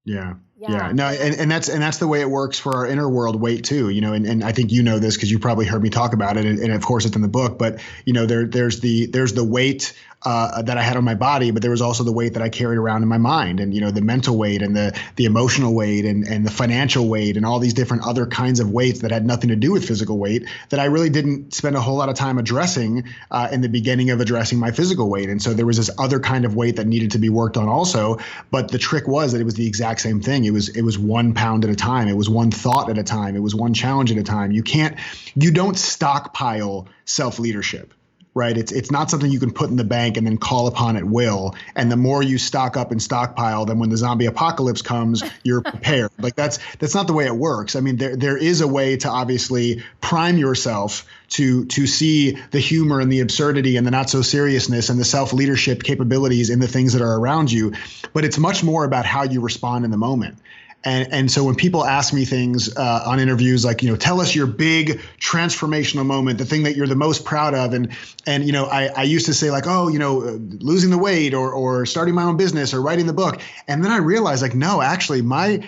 Yeah. No, and that's the way it works for our inner world weight too, and I think this because you probably heard me talk about it, and of course it's in the book, but there's the weight that I had on my body, but there was also the weight that I carried around in my mind, and the mental weight and the emotional weight and the financial weight and all these different other kinds of weights that had nothing to do with physical weight that I really didn't spend a whole lot of time addressing in the beginning of addressing my physical weight. And so there was this other kind of weight that needed to be worked on also. But the trick was that it was the exact same thing. It was 1 pound at a time. It was one thought at a time. It was one challenge at a time. You don't stockpile self-leadership. Right. It's not something you can put in the bank and then call upon at will. And the more you stock up and stockpile, then when the zombie apocalypse comes, you're prepared. Like that's not the way it works. I mean, there is a way to obviously prime yourself to see the humor and the absurdity and the not so seriousness and the self-leadership capabilities in the things that are around you. But it's much more about how you respond in the moment. And so when people ask me things on interviews like, tell us your big transformational moment, the thing that you're the most proud of. And I used to say like, losing the weight or starting my own business or writing the book. And then I realized like, no, actually my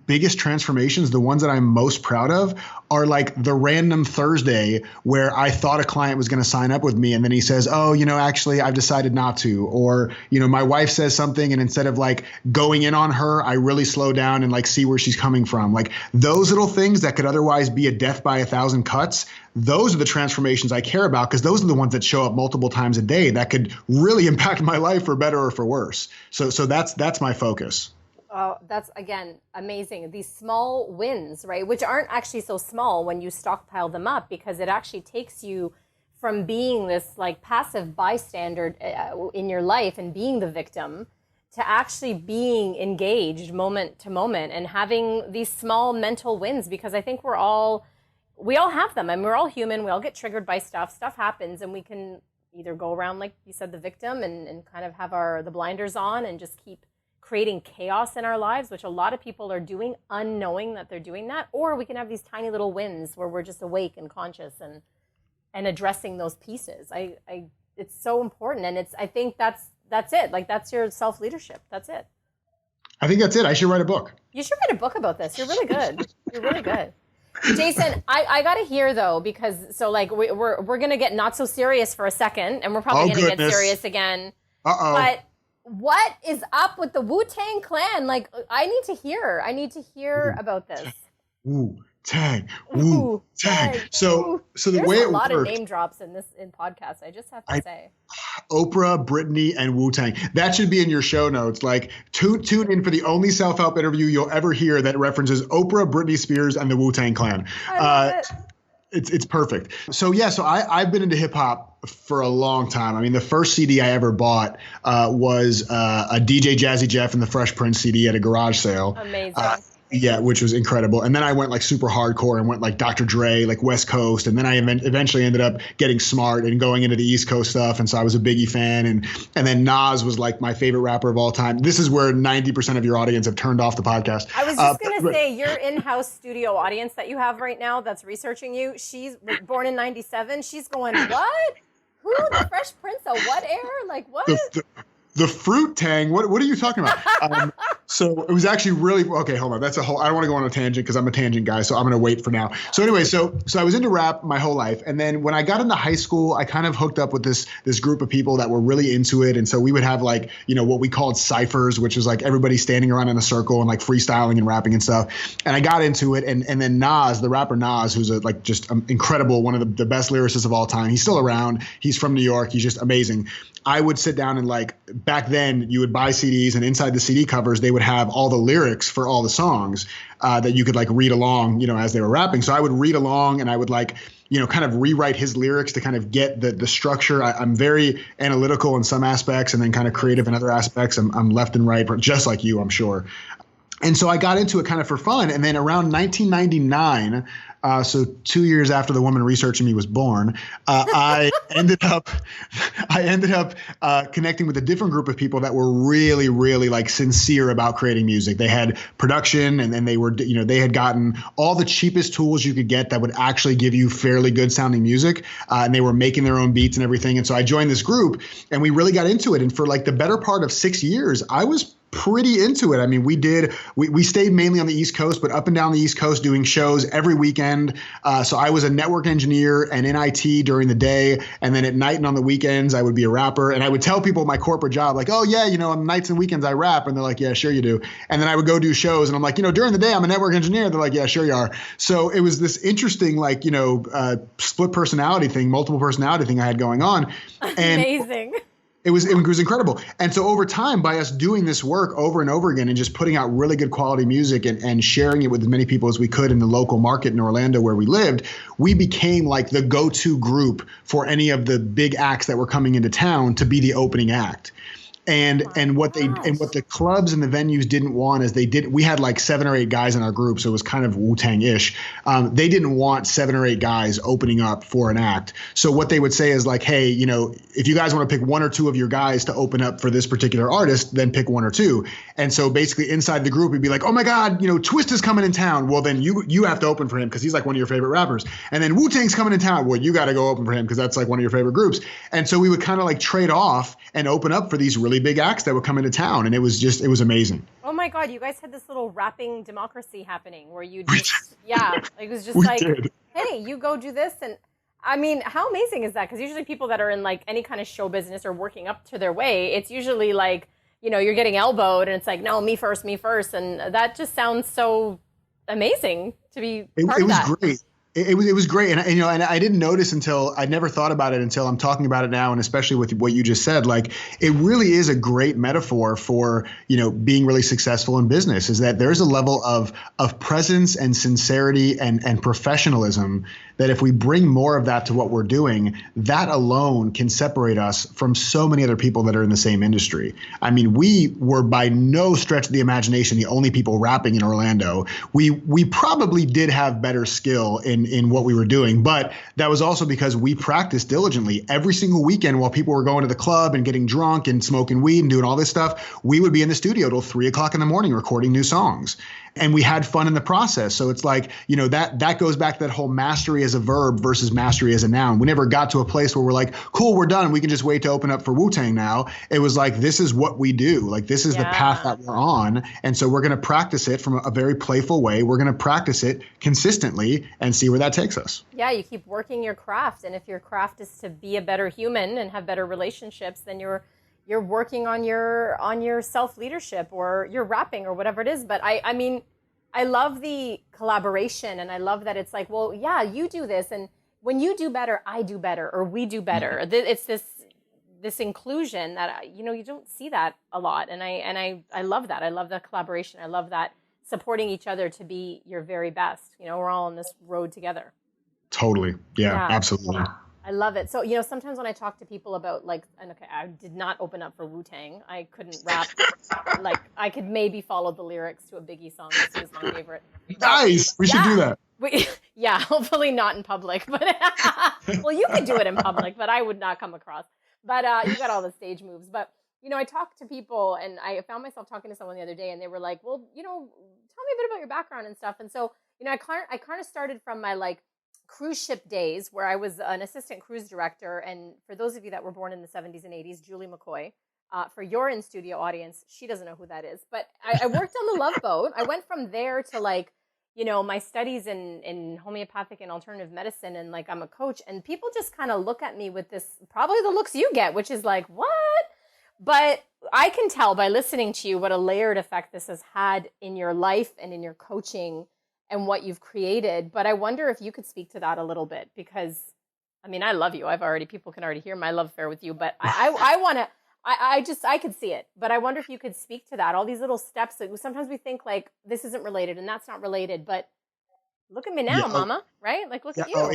biggest transformations, the ones that I'm most proud of, are like the random Thursday where I thought a client was going to sign up with me. And then he says, actually, I've decided not to. Or, my wife says something, and instead of like going in on her, I really slow down and like see where she's coming from. Like those little things that could otherwise be a death by 1,000 cuts. Those are the transformations I care about, because those are the ones that show up multiple times a day that could really impact my life for better or for worse. So that's my focus. Oh, that's, again, amazing. These small wins, right, which aren't actually so small when you stockpile them up, because it actually takes you from being this like passive bystander in your life and being the victim to actually being engaged moment to moment and having these small mental wins, because I think we all have them, and we're all human. We all get triggered by stuff. Stuff happens, and we can either go around, like you said, the victim and kind of have the blinders on and just keep creating chaos in our lives, which a lot of people are doing unknowing that they're doing that. Or we can have these tiny little wins where we're just awake and conscious and addressing those pieces. It's so important. And I think that's it. Like that's your self-leadership. That's it. I think that's it. I should write a book. You should write a book about this. You're really good. You're really good. Jason, I gotta hear though, because so like we're gonna get not so serious for a second, and we're probably Oh, gonna get goodness. serious again. Uh-oh. But what is up with the Wu-Tang Clan? Like, I need to hear. I need to hear about this. Woo, tag, Ooh, tag. tag. So the There's way a it lot of worked, name drops in podcast. I just have to say. Oprah, Britney, and Wu-Tang. That should be in your show notes. Like, tune in for the only self-help interview you'll ever hear that references Oprah, Britney Spears, and the Wu-Tang Clan. I love it. It's perfect. So yeah, so I've been into hip hop for a long time. I mean, the first CD I ever bought was a DJ Jazzy Jeff and the Fresh Prince CD at a garage sale. Amazing. Yeah, which was incredible. And then I went like super hardcore and went like Dr. Dre, like West Coast. And then I eventually ended up getting smart and going into the East Coast stuff. And so I was a Biggie fan. And then Nas was like my favorite rapper of all time. This is where 90% of your audience have turned off the podcast. I was just going to say, your in-house studio audience that you have right now that's researching you, she's born in 97. She's going, what? Who? The Fresh Prince of what era? Like, what? The fruit tang. What are you talking about? So it was actually really okay. Hold on. That's a whole. I don't want to go on a tangent because I'm a tangent guy. So I'm going to wait for now. So anyway, so I was into rap my whole life, and then when I got into high school, I kind of hooked up with this group of people that were really into it, and so we would have like what we called ciphers, which was like everybody standing around in a circle and like freestyling and rapping and stuff. And I got into it, and then Nas, the rapper Nas, who's just incredible, one of the best lyricists of all time. He's still around. He's from New York. He's just amazing. I would sit down and like back then you would buy CDs and inside the CD covers they would have all the lyrics for all the songs that you could like read along as they were rapping. So I would read along and I would like kind of rewrite his lyrics to kind of get the structure. I'm very analytical in some aspects and then kind of creative in other aspects. I'm left and right, just like you, I'm sure. And so I got into it kind of for fun. And then around 1999, so 2 years after the woman researching me was born, I ended up connecting with a different group of people that were really, really like sincere about creating music. They had production, and then they were, they had gotten all the cheapest tools you could get that would actually give you fairly good sounding music, and they were making their own beats and everything. And so I joined this group, and we really got into it. And for like the better part of 6 years, I was pretty into it. I mean, we stayed mainly on the East Coast, but up and down the East Coast doing shows every weekend. So I was a network engineer and in IT during the day. And then at night and on the weekends, I would be a rapper. And I would tell people my corporate job, like, oh yeah, on nights and weekends I rap. And they're like, yeah, sure you do. And then I would go do shows and I'm like, during the day I'm a network engineer. They're like, yeah, sure you are. So it was this interesting, like, split personality thing, multiple personality thing I had going on. And amazing. It was incredible. And so over time, by us doing this work over and over again and just putting out really good quality music and sharing it with as many people as we could in the local market in Orlando where we lived, we became like the go-to group for any of the big acts that were coming into town to be the opening act. And what the clubs and the venues didn't want is we had like 7 or 8 guys in our group, so it was kind of Wu-Tang-ish. They didn't want 7 or 8 guys opening up for an act. So what they would say is like, hey, if you guys want to pick 1 or 2 of your guys to open up for this particular artist, then pick 1 or 2. And so basically inside the group, we'd be like, oh my God, Twist is coming in town. Well, then you have to open for him because he's like one of your favorite rappers. And then Wu-Tang's coming in town. Well, you got to go open for him because that's like one of your favorite groups. And so we would kind of like trade off and open up for these really big acts that would come into town. And it was amazing. Oh my God, you guys had this little rapping democracy happening where you just, it was just did. Hey, you go do this. And I mean, how amazing is that? Because usually people that are in like any kind of show business or working up to their way, it's usually like, you're getting elbowed and it's like, no, me first. And that just sounds so amazing to be part of that. It was great. It was great. And I didn't notice I never thought about it until I'm talking about it now. And especially with what you just said, like it really is a great metaphor for, being really successful in business, is that there's a level of presence and sincerity and professionalism that if we bring more of that to what we're doing, that alone can separate us from so many other people that are in the same industry. I mean, we were by no stretch of the imagination the only people rapping in Orlando. We probably did have better skill in what we were doing, but that was also because we practiced diligently every single weekend while people were going to the club and getting drunk and smoking weed and doing all this stuff. We would be in the studio till 3 o'clock in the morning recording new songs. and we had fun in the process. So it's like, that goes back to that whole mastery as a verb versus mastery as a noun. We never got to a place where we're like, cool, we're done. We can just wait to open up for WuTang now. It was like, this is what we do. Like, this is the path that we're on. And so we're going to practice it from a very playful way. We're going to practice it consistently and see where that takes us. Yeah, you keep working your craft. And if your craft is to be a better human and have better relationships, then you're working on your self-leadership or your rapping or whatever it is. But I mean, I love the collaboration, and I love that it's like, well, yeah, you do this, and when you do better, I do better, or we do better. It's this inclusion that, you don't see that a lot. And I love that. I love the collaboration. I love that supporting each other to be your very best. We're all on this road together. Totally. Yeah. Absolutely. I love it. So, sometimes when I talk to people about and okay, I did not open up for Wu-Tang. I couldn't rap. I could maybe follow the lyrics to a Biggie song. This is my favorite. Nice. We should do that. Yeah, hopefully not in public. But well, you could do it in public, but I would not come across. But you got all the stage moves. But, I talk to people, and I found myself talking to someone the other day, and they were like, well, tell me a bit about your background and stuff. And so, I kind of started from my cruise ship days, where I was an assistant cruise director. And for those of you that were born in the 70s and 80s, Julie McCoy, for your in-studio audience, she doesn't know who that is. But I worked on the Love Boat. I went from there to my studies in homeopathic and alternative medicine, and I'm a coach. And people just kind of look at me with this, probably the looks you get, which is like, what? But I can tell by listening to you what a layered effect this has had in your life and in your coaching and what you've created. But I wonder if you could speak to that a little bit, because I mean, I love you. People can already hear my love affair with you, but I could see it. But I wonder if you could speak to that, all these little steps that sometimes we think this isn't related and that's not related, but look at me now, mama, right? Look at you. Oh,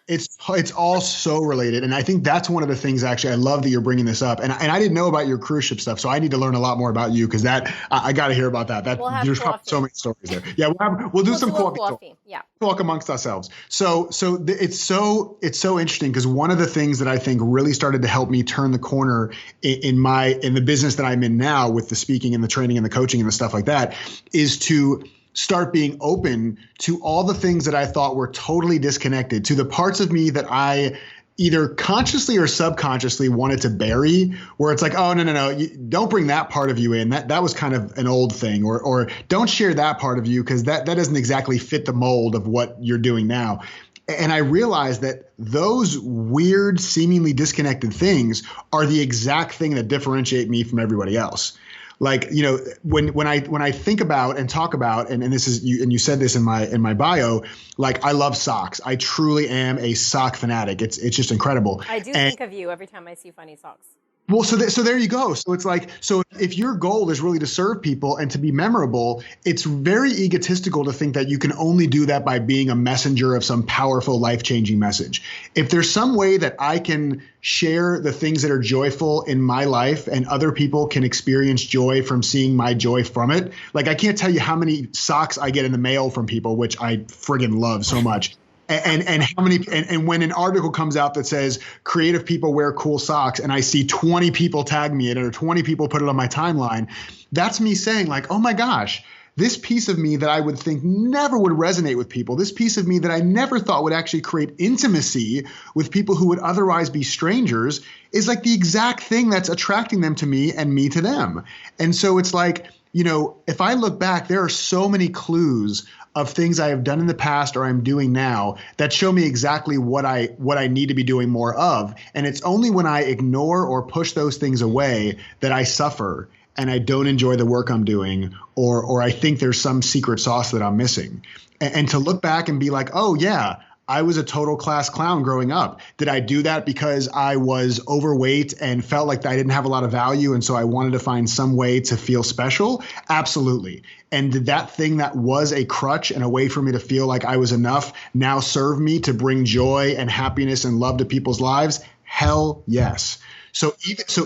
it's all so related. And I think that's one of the things, actually, I love that you're bringing this up. And I didn't know about your cruise ship stuff, so I need to learn a lot more about you, because I got to hear about that. There's so many stories there. Yeah, we'll do some coffee. Yeah. Talk amongst ourselves. So it's so interesting, because one of the things that I think really started to help me turn the corner in the business that I'm in now, with the speaking and the training and the coaching and the stuff like that, is to start being open to all the things that I thought were totally disconnected, to the parts of me that I either consciously or subconsciously wanted to bury, where it's like, oh, no, don't bring that part of you in. That was kind of an old thing, or don't share that part of you, because that doesn't exactly fit the mold of what you're doing now. And I realized that those weird, seemingly disconnected things are the exact thing that differentiate me from everybody else. When I think about and talk about, and this is you, and you said this in my bio, I love socks. I truly am a sock fanatic. It's just incredible. I do think of you every time I see funny socks. Well, so there you go. So it's so if your goal is really to serve people and to be memorable, it's very egotistical to think that you can only do that by being a messenger of some powerful, life-changing message. If there's some way that I can share the things that are joyful in my life, and other people can experience joy from seeing my joy from it, I can't tell you how many socks I get in the mail from people, which I friggin' love so much. And how many, and when an article comes out that says creative people wear cool socks, and I see 20 people tag me in it, or 20 people put it on my timeline, that's me saying oh my gosh, this piece of me that I would think never would resonate with people, this piece of me that I never thought would actually create intimacy with people who would otherwise be strangers, is the exact thing that's attracting them to me and me to them. And so it's if I look back, there are so many clues of things I have done in the past or I'm doing now that show me exactly what I need to be doing more of. And it's only when I ignore or push those things away that I suffer, and I don't enjoy the work I'm doing, or I think there's some secret sauce that I'm missing. And to look back and be like, oh yeah, I was a total class clown growing up. Did I do that because I was overweight and felt like I didn't have a lot of value, and so I wanted to find some way to feel special? Absolutely. And did that thing that was a crutch and a way for me to feel like I was enough now serve me to bring joy and happiness and love to people's lives? Hell yes. So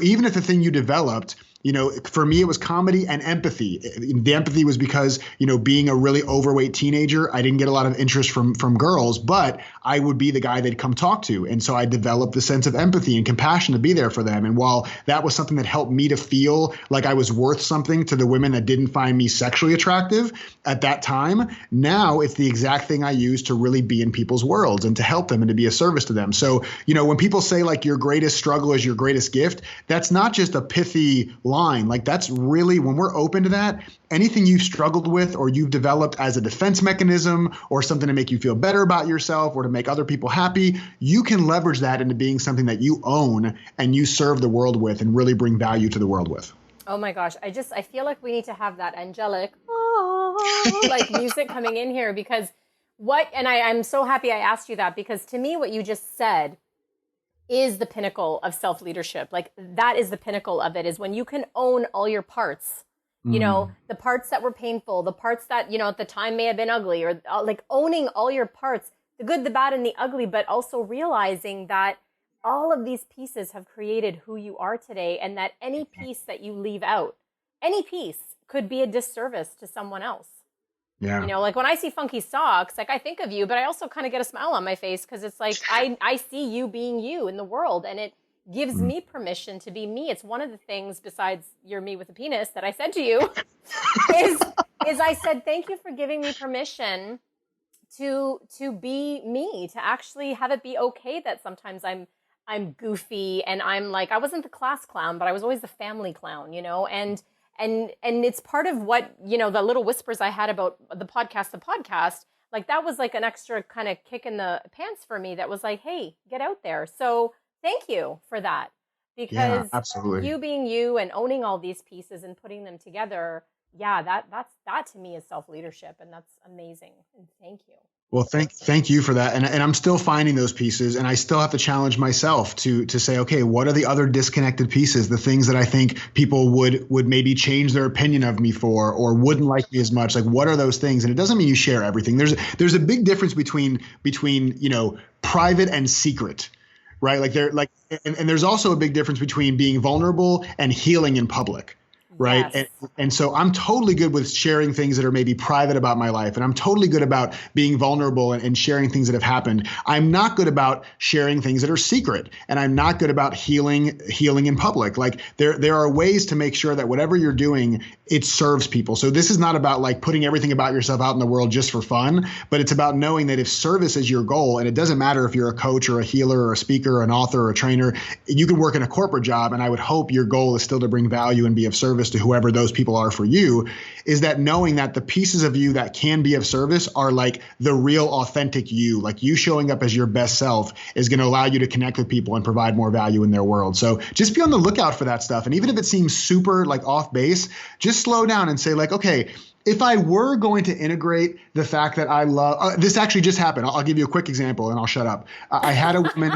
even if the thing you developed For me, it was comedy and empathy. The empathy was because, being a really overweight teenager, I didn't get a lot of interest from girls, but I would be the guy they'd come talk to. And so I developed the sense of empathy and compassion to be there for them. And while that was something that helped me to feel like I was worth something to the women that didn't find me sexually attractive at that time, now it's the exact thing I use to really be in people's worlds and to help them and to be a service to them. So, when people say like your greatest struggle is your greatest gift, that's not just a pithy line. Like that's really, when we're open to that, anything you've struggled with or you've developed as a defense mechanism or something to make you feel better about yourself or to make other people happy, you can leverage that into being something that you own and you serve the world with and really bring value to the world with. Oh my gosh. I feel like we need to have that angelic, like music coming in here because I'm so happy I asked you that because to me, what you just said is the pinnacle of self-leadership. Like that is the pinnacle of it, is when you can own all your parts, the parts that were painful, the parts that, at the time may have been ugly, or like owning all your parts, the good, the bad, and the ugly, but also realizing that all of these pieces have created who you are today, and that any piece that you leave out, any piece could be a disservice to someone else. Yeah. Like when I see funky socks, like I think of you, but I also kind of get a smile on my face because it's like I see you being you in the world, and it gives me permission to be me. It's one of the things besides you're me with a penis that I said to you is I said, thank you for giving me permission to be me, to actually have it be okay that sometimes I'm goofy and I'm like, I wasn't the class clown, but I was always the family clown, and it's part of what, the little whispers I had about the podcast, like that was like an extra kind of kick in the pants for me that was like, hey, get out there. So thank you for that, because absolutely. You being you and owning all these pieces and putting them together. Yeah, that to me is self-leadership, and that's amazing. And thank you. Well, thank you for that. And I'm still finding those pieces, and I still have to challenge myself to say, okay, what are the other disconnected pieces, the things that I think people would maybe change their opinion of me for or wouldn't like me as much? Like, what are those things? And it doesn't mean you share everything. There's a big difference between private and secret, right? And there's also a big difference between being vulnerable and healing in public. Right. Yes. And so I'm totally good with sharing things that are maybe private about my life. And I'm totally good about being vulnerable and sharing things that have happened. I'm not good about sharing things that are secret. And I'm not good about healing in public. Like there are ways to make sure that whatever you're doing, it serves people. So this is not about like putting everything about yourself out in the world just for fun, but it's about knowing that if service is your goal, and it doesn't matter if you're a coach or a healer or a speaker or an author or a trainer, you can work in a corporate job. And I would hope your goal is still to bring value and be of service to whoever those people are for you, is that knowing that the pieces of you that can be of service are like the real authentic you, like you showing up as your best self is going to allow you to connect with people and provide more value in their world. So just be on the lookout for that stuff. And even if it seems super like off base, just slow down and say like, okay, if I were going to integrate the fact that I love, this actually just happened. I'll give you a quick example and I'll shut up. I had a woman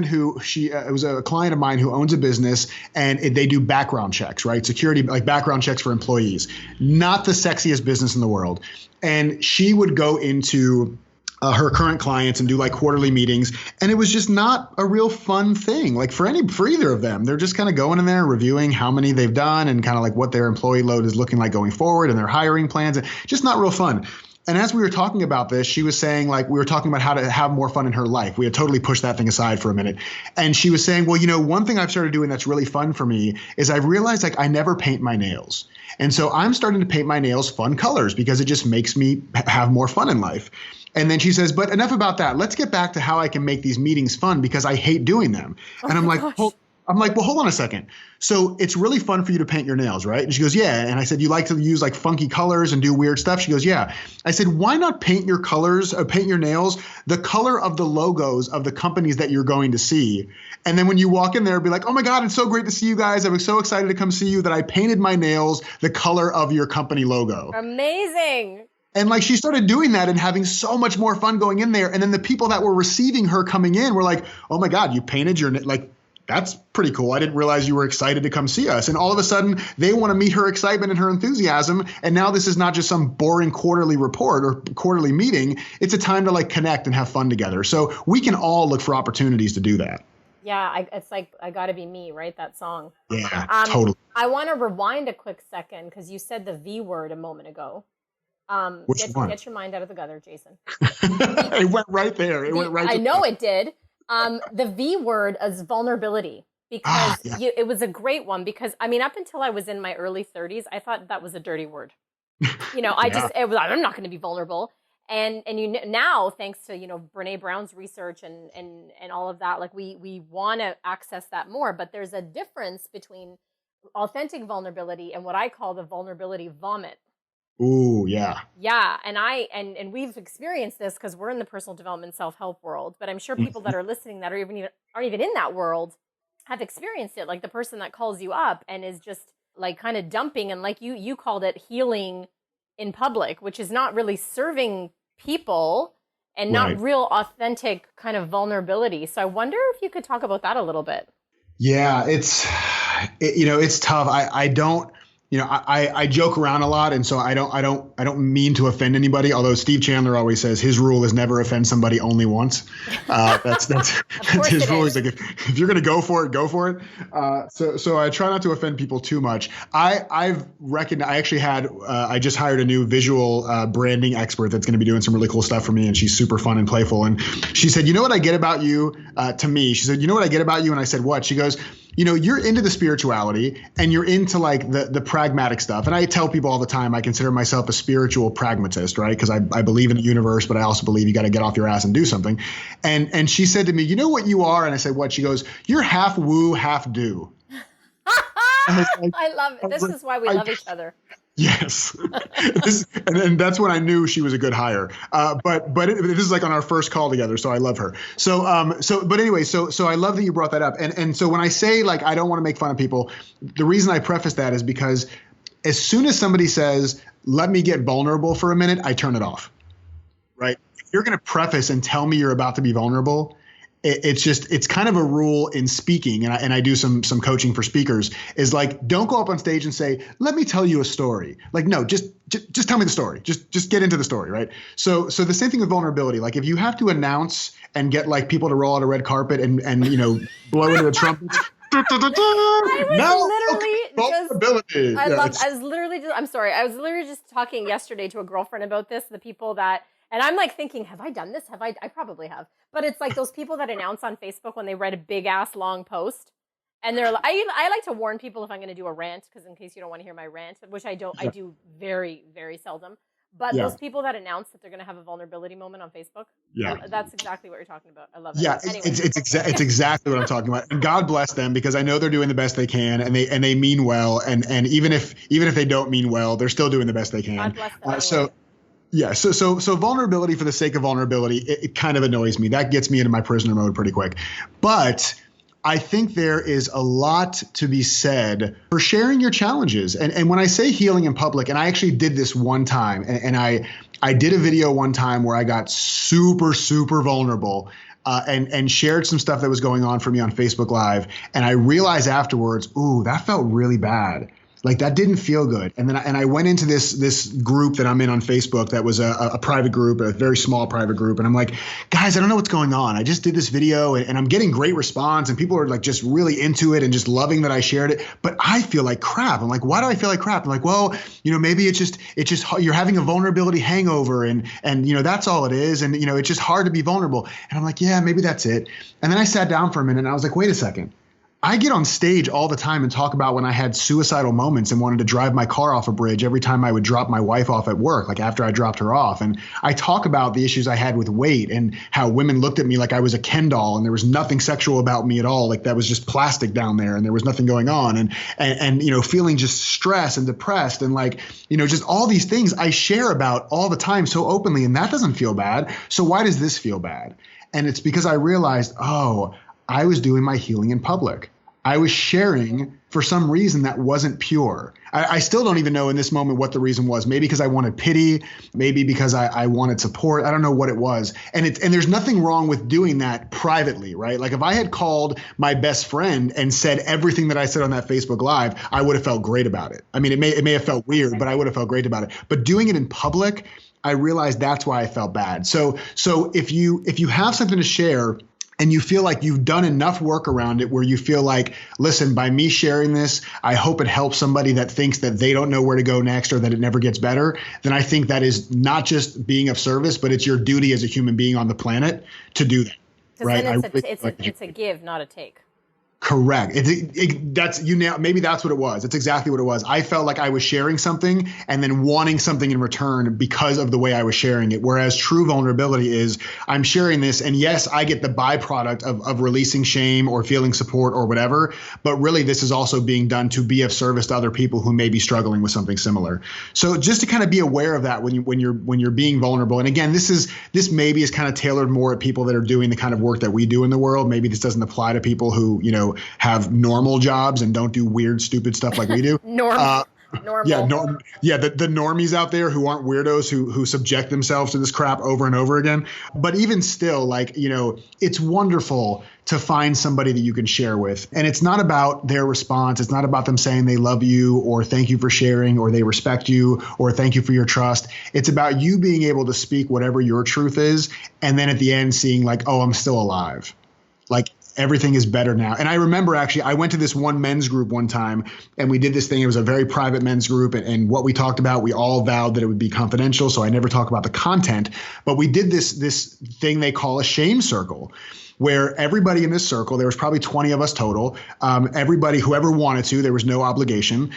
who it was a client of mine who owns a business, and they do background checks, right? Security, like background checks for employees, not the sexiest business in the world. And she would go into her current clients and do like quarterly meetings. And it was just not a real fun thing. Like for either of them, they're just kind of going in there reviewing how many they've done and kind of like what their employee load is looking like going forward and their hiring plans, and just not real fun. And as we were talking about this, she was saying like, we were talking about how to have more fun in her life. We had totally pushed that thing aside for a minute. And she was saying, well, one thing I've started doing that's really fun for me is I've realized like I never paint my nails. And so I'm starting to paint my nails fun colors because it just makes me have more fun in life. And then she says, but enough about that. Let's get back to how I can make these meetings fun because I hate doing them. And I'm like, well, hold on a second. So it's really fun for you to paint your nails, right? And she goes, yeah. And I said, you like to use like funky colors and do weird stuff? She goes, yeah. I said, why not paint your nails the color of the logos of the companies that you're going to see? And then when you walk in there, be like, oh my God, it's so great to see you guys. I was so excited to come see you that I painted my nails the color of your company logo. Amazing. And like she started doing that and having so much more fun going in there. And then the people that were receiving her coming in were like, oh my God, you painted like, that's pretty cool. I didn't realize you were excited to come see us. And all of a sudden they want to meet her excitement and her enthusiasm. And now this is not just some boring quarterly report or quarterly meeting. It's a time to like connect and have fun together. So we can all look for opportunities to do that. Yeah, it's like I Gotta Be Me, right? That song. Yeah, totally. I want to rewind a quick second because you said the V word a moment ago. Which one? Get your mind out of the gutter, Jason. It went right there. It went right. I know it did. The V word is vulnerability because yeah. it was a great one because I mean, up until I was in my early 30s, I thought that was a dirty word. You know, I'm not going to be vulnerable. And now, thanks to, Brene Brown's research and all of that, like we want to access that more. But there's a difference between authentic vulnerability and what I call the vulnerability vomit. Ooh, yeah. Yeah, and we've experienced this because we're in the personal development self-help world, but I'm sure people that are listening that aren't even in that world have experienced it. Like the person that calls you up and is just like kind of dumping, and like you called it healing in public, which is not really serving people and not real authentic kind of vulnerability. So I wonder if you could talk about that a little bit. Yeah, it's tough. I don't. I joke around a lot, and so I don't mean to offend anybody. Although Steve Chandler always says his rule is never offend somebody only once. That's his rule. He's like, if you're gonna go for it, go for it. So I try not to offend people too much. I've recognized. I actually I just hired a new visual branding expert that's going to be doing some really cool stuff for me, and she's super fun and playful. And she said, "You know what I get about you?" To me, she said, "You know what I get about you?" And I said, "What?" She goes, "You're into the spirituality and you're into like the pragmatic stuff." And I tell people all the time, I consider myself a spiritual pragmatist, right? Because I believe in the universe, but I also believe you got to get off your ass and do something. And she said to me, "You know what you are?" And I said, "What?" She goes, "You're half woo, half do." I love it. This is why we love each other. Yes. and that's when I knew she was a good hire. But this is like on our first call together. So I love her. So I love that you brought that up. And so when I say like, I don't want to make fun of people, the reason I preface that is because as soon as somebody says, let me get vulnerable for a minute, I turn it off, right? If you're going to preface and tell me you're about to be vulnerable, it's kind of a rule in speaking, and I do some coaching for speakers, is like, don't go up on stage and say, let me tell you a story. Like, no, just tell me the story. Just get into the story, right? So the same thing with vulnerability. Like if you have to announce and get like people to roll out a red carpet and blow into a trumpet. I'm sorry. I was literally just talking yesterday to a girlfriend about this, the people that, and I'm like thinking, have I done this? I probably have. But it's like those people that announce on Facebook when they write a big ass long post. And they're like, I like to warn people if I'm going to do a rant, because in case you don't want to hear my rant, which I don't, I do very, very seldom. But those people that announce that they're going to have a vulnerability moment on Facebook, that's exactly what you're talking about. I love it. Yeah, anyway. It's exactly what I'm talking about. And God bless them, because I know they're doing the best they can, and they mean well. And even if they don't mean well, they're still doing the best they can. God bless them. Anyway. So vulnerability for the sake of vulnerability, it kind of annoys me. That gets me into my prisoner mode pretty quick. But I think there is a lot to be said for sharing your challenges. And when I say healing in public, and I actually did this one time, and I did a video one time where I got super, super vulnerable and shared some stuff that was going on for me on Facebook Live. And I realized afterwards, ooh, that felt really bad. Like that didn't feel good. And then I went into this group that I'm in on Facebook that was a private group, a very small private group. And I'm like, guys, I don't know what's going on. I just did this video and I'm getting great response and people are like just really into it and just loving that I shared it. But I feel like crap. I'm like, why do I feel like crap? I'm like, well, maybe it's just you're having a vulnerability hangover and that's all it is. And, it's just hard to be vulnerable. And I'm like, yeah, maybe that's it. And then I sat down for a minute and I was like, wait a second. I get on stage all the time and talk about when I had suicidal moments and wanted to drive my car off a bridge every time I would drop my wife off at work, like after I dropped her off. And I talk about the issues I had with weight and how women looked at me like I was a Ken doll and there was nothing sexual about me at all. Like that was just plastic down there and there was nothing going on. And feeling just stressed and depressed and like, just all these things I share about all the time so openly. And that doesn't feel bad. So why does this feel bad? And it's because I realized, I was doing my healing in public. I was sharing for some reason that wasn't pure. I still don't even know in this moment what the reason was. Maybe because I wanted pity, maybe because I wanted support. I don't know what it was. And there's nothing wrong with doing that privately, right? Like if I had called my best friend and said everything that I said on that Facebook Live, I would have felt great about it. I mean, it may have felt weird, but I would have felt great about it. But doing it in public, I realized that's why I felt bad. So if you have something to share, and you feel like you've done enough work around it where you feel like, listen, by me sharing this, I hope it helps somebody that thinks that they don't know where to go next or that it never gets better, then I think that is not just being of service, but it's your duty as a human being on the planet to do that. Right? Then it's a give, not a take. Correct. That's maybe that's what it was. It's exactly what it was. I felt like I was sharing something and then wanting something in return because of the way I was sharing it. Whereas true vulnerability is I'm sharing this, and yes, I get the byproduct of releasing shame or feeling support or whatever. But really, this is also being done to be of service to other people who may be struggling with something similar. So just to kind of be aware of that when you're being vulnerable. And again, this maybe is kind of tailored more at people that are doing the kind of work that we do in the world. Maybe this doesn't apply to people who have normal jobs and don't do weird, stupid stuff like we do. Normal. Yeah, the normies out there who aren't weirdos who subject themselves to this crap over and over again. But even still, it's wonderful to find somebody that you can share with. And it's not about their response. It's not about them saying they love you or thank you for sharing or they respect you or thank you for your trust. It's about you being able to speak whatever your truth is. And then at the end seeing oh, I'm still alive. Everything is better now. And I remember actually, I went to this one men's group one time and we did this thing. It was a very private men's group. And what we talked about, we all vowed that it would be confidential. So I never talk about the content, but we did this thing they call a shame circle, where everybody in this circle, there was probably 20 of us total, everybody, whoever wanted to, there was no obligation.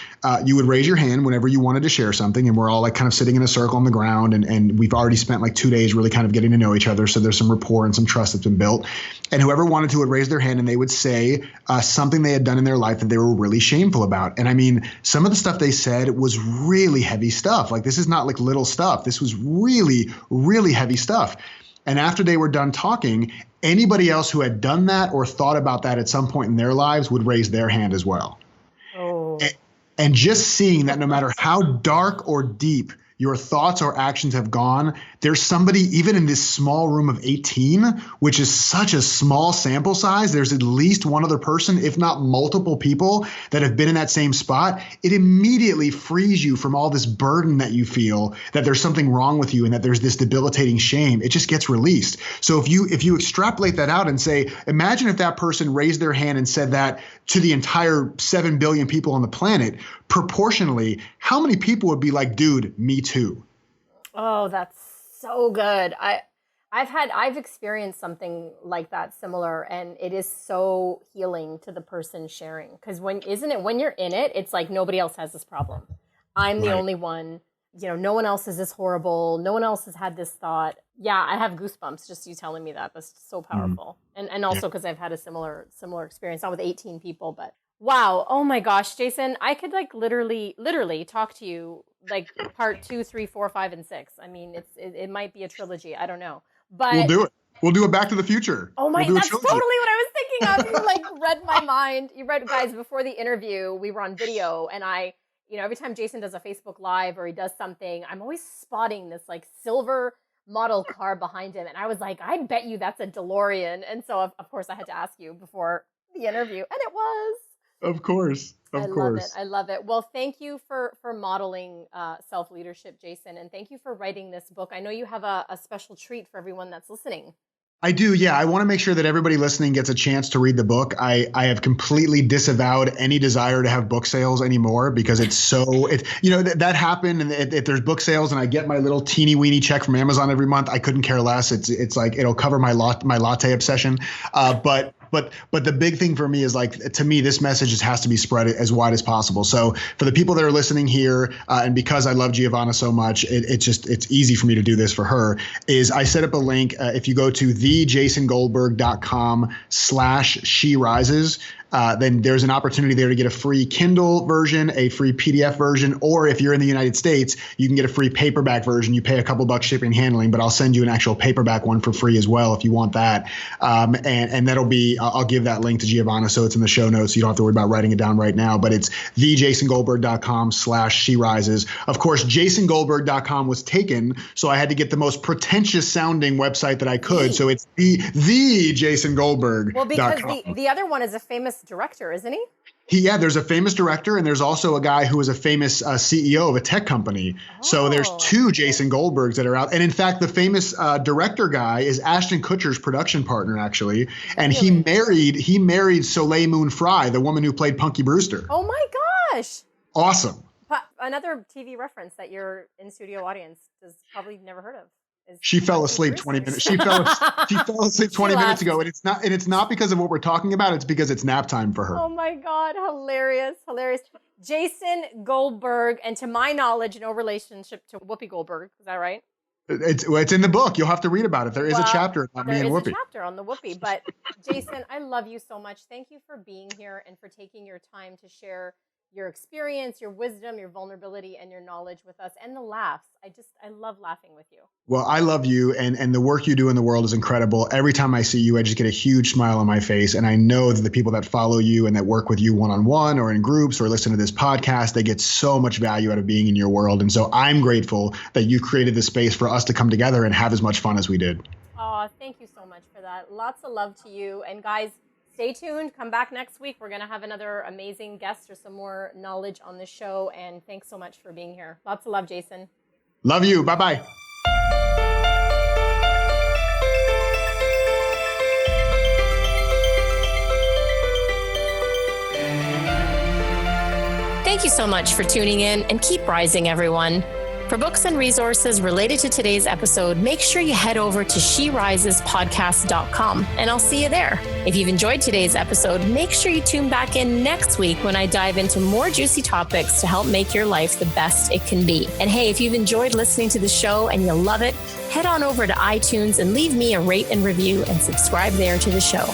You would raise your hand whenever you wanted to share something. And we're all kind of sitting in a circle on the ground. And we've already spent 2 days really kind of getting to know each other. So there's some rapport and some trust that's been built. And whoever wanted to would raise their hand and they would say something they had done in their life that they were really shameful about. And I mean, some of the stuff they said was really heavy stuff. This is not little stuff. This was really, really heavy stuff. And after they were done talking, anybody else who had done that or thought about that at some point in their lives would raise their hand as well. Oh. And just seeing that no matter how dark or deep your thoughts or actions have gone, there's somebody even in this small room of 18, which is such a small sample size. There's at least one other person, if not multiple people that have been in that same spot. It immediately frees you from all this burden that you feel that there's something wrong with you and that there's this debilitating shame. It just gets released. So if you extrapolate that out and say, imagine if that person raised their hand and said that to the entire 7 billion people on the planet, proportionally, how many people would be like, dude, me too? Oh, that's so good. I've experienced something like that similar, and it is so healing to the person sharing. Because when you're in it, it's like nobody else has this problem. I'm the only one. No one else is this horrible. No one else has had this thought. Yeah, I have goosebumps just you telling me that. That's so powerful. And also because I've had a similar experience, not with 18 people, but wow. Oh my gosh, Jason, I could literally talk to you part 2, 3, 4, 5, and 6. I mean, it might be a trilogy. I don't know, but we'll do it. We'll do a Back to the Future. Oh my, that's totally what I was thinking of. You read my mind. You read, guys, before the interview, we were on video, and every time Jason does a Facebook Live or he does something, I'm always spotting this silver model car behind him. And I was like, I bet you that's a DeLorean. And so, of course, I had to ask you before the interview. And it was. Of course. I love it. Well, thank you for modeling self-leadership, Jason. And thank you for writing this book. I know you have a special treat for everyone that's listening. I do. Yeah. I want to make sure that everybody listening gets a chance to read the book. I have completely disavowed any desire to have book sales anymore because that happened. And if there's book sales and I get my little teeny weeny check from Amazon every month, I couldn't care less. It's like, it'll cover my latte obsession. But the big thing for me is to me, this message just has to be spread as wide as possible. So for the people that are listening here, and because I love Giovanna so much, it's easy for me to do this for her, is I set up a link. If you go to thejasongoldberg.com/she rises, then there's an opportunity there to get a free Kindle version, a free PDF version, or if you're in the United States, you can get a free paperback version. You pay a couple bucks shipping and handling, but I'll send you an actual paperback one for free as well if you want that. And that'll be, I'll give that link to Giovanna so it's in the show notes. So you don't have to worry about writing it down right now, but it's thejasongoldberg.com/she rises. Of course, jasongoldberg.com was taken, so I had to get the most pretentious sounding website that I could. So it's thejasongoldberg.com. Well, because the other one is a famous director, isn't he? There's a famous director, and there's also a guy who is a famous CEO of a tech company. So there's two Jason Goldbergs that are out. And in fact, the famous director guy is Ashton Kutcher's production partner, actually. And he married Soleil Moon Frye, the woman who played Punky Brewster. Oh my gosh. Awesome. Another TV reference that your in-studio audience has probably never heard of. She fell asleep 20 minutes. She fell asleep 20 minutes ago, and it's not because of what we're talking about. It's because it's nap time for her. Oh my God, hilarious. Jason Goldberg, and to my knowledge, no relationship to Whoopi Goldberg. Is that right? It's in the book. You'll have to read about it. There is a chapter about me and Whoopi. There is a chapter on the Whoopi. But Jason, I love you so much. Thank you for being here and for taking your time to share your experience, your wisdom, your vulnerability, and your knowledge with us, and the laughs. I love laughing with you. Well, I love you, and the work you do in the world is incredible. Every time I see you, I just get a huge smile on my face, and I know that the people that follow you and that work with you one-on-one or in groups or listen to this podcast, they get so much value out of being in your world. And so I'm grateful that you created this space for us to come together and have as much fun as we did. Oh, thank you so much for that. Lots of love to you. And guys, stay tuned. Come back next week. We're going to have another amazing guest or some more knowledge on the show. And thanks so much for being here. Lots of love, Jason. Love you. Bye-bye. Thank you so much for tuning in, and keep rising, everyone. For books and resources related to today's episode, make sure you head over to sherisespodcast.com, and I'll see you there. If you've enjoyed today's episode, make sure you tune back in next week when I dive into more juicy topics to help make your life the best it can be. And hey, if you've enjoyed listening to the show and you love it, head on over to iTunes and leave me a rate and review and subscribe there to the show.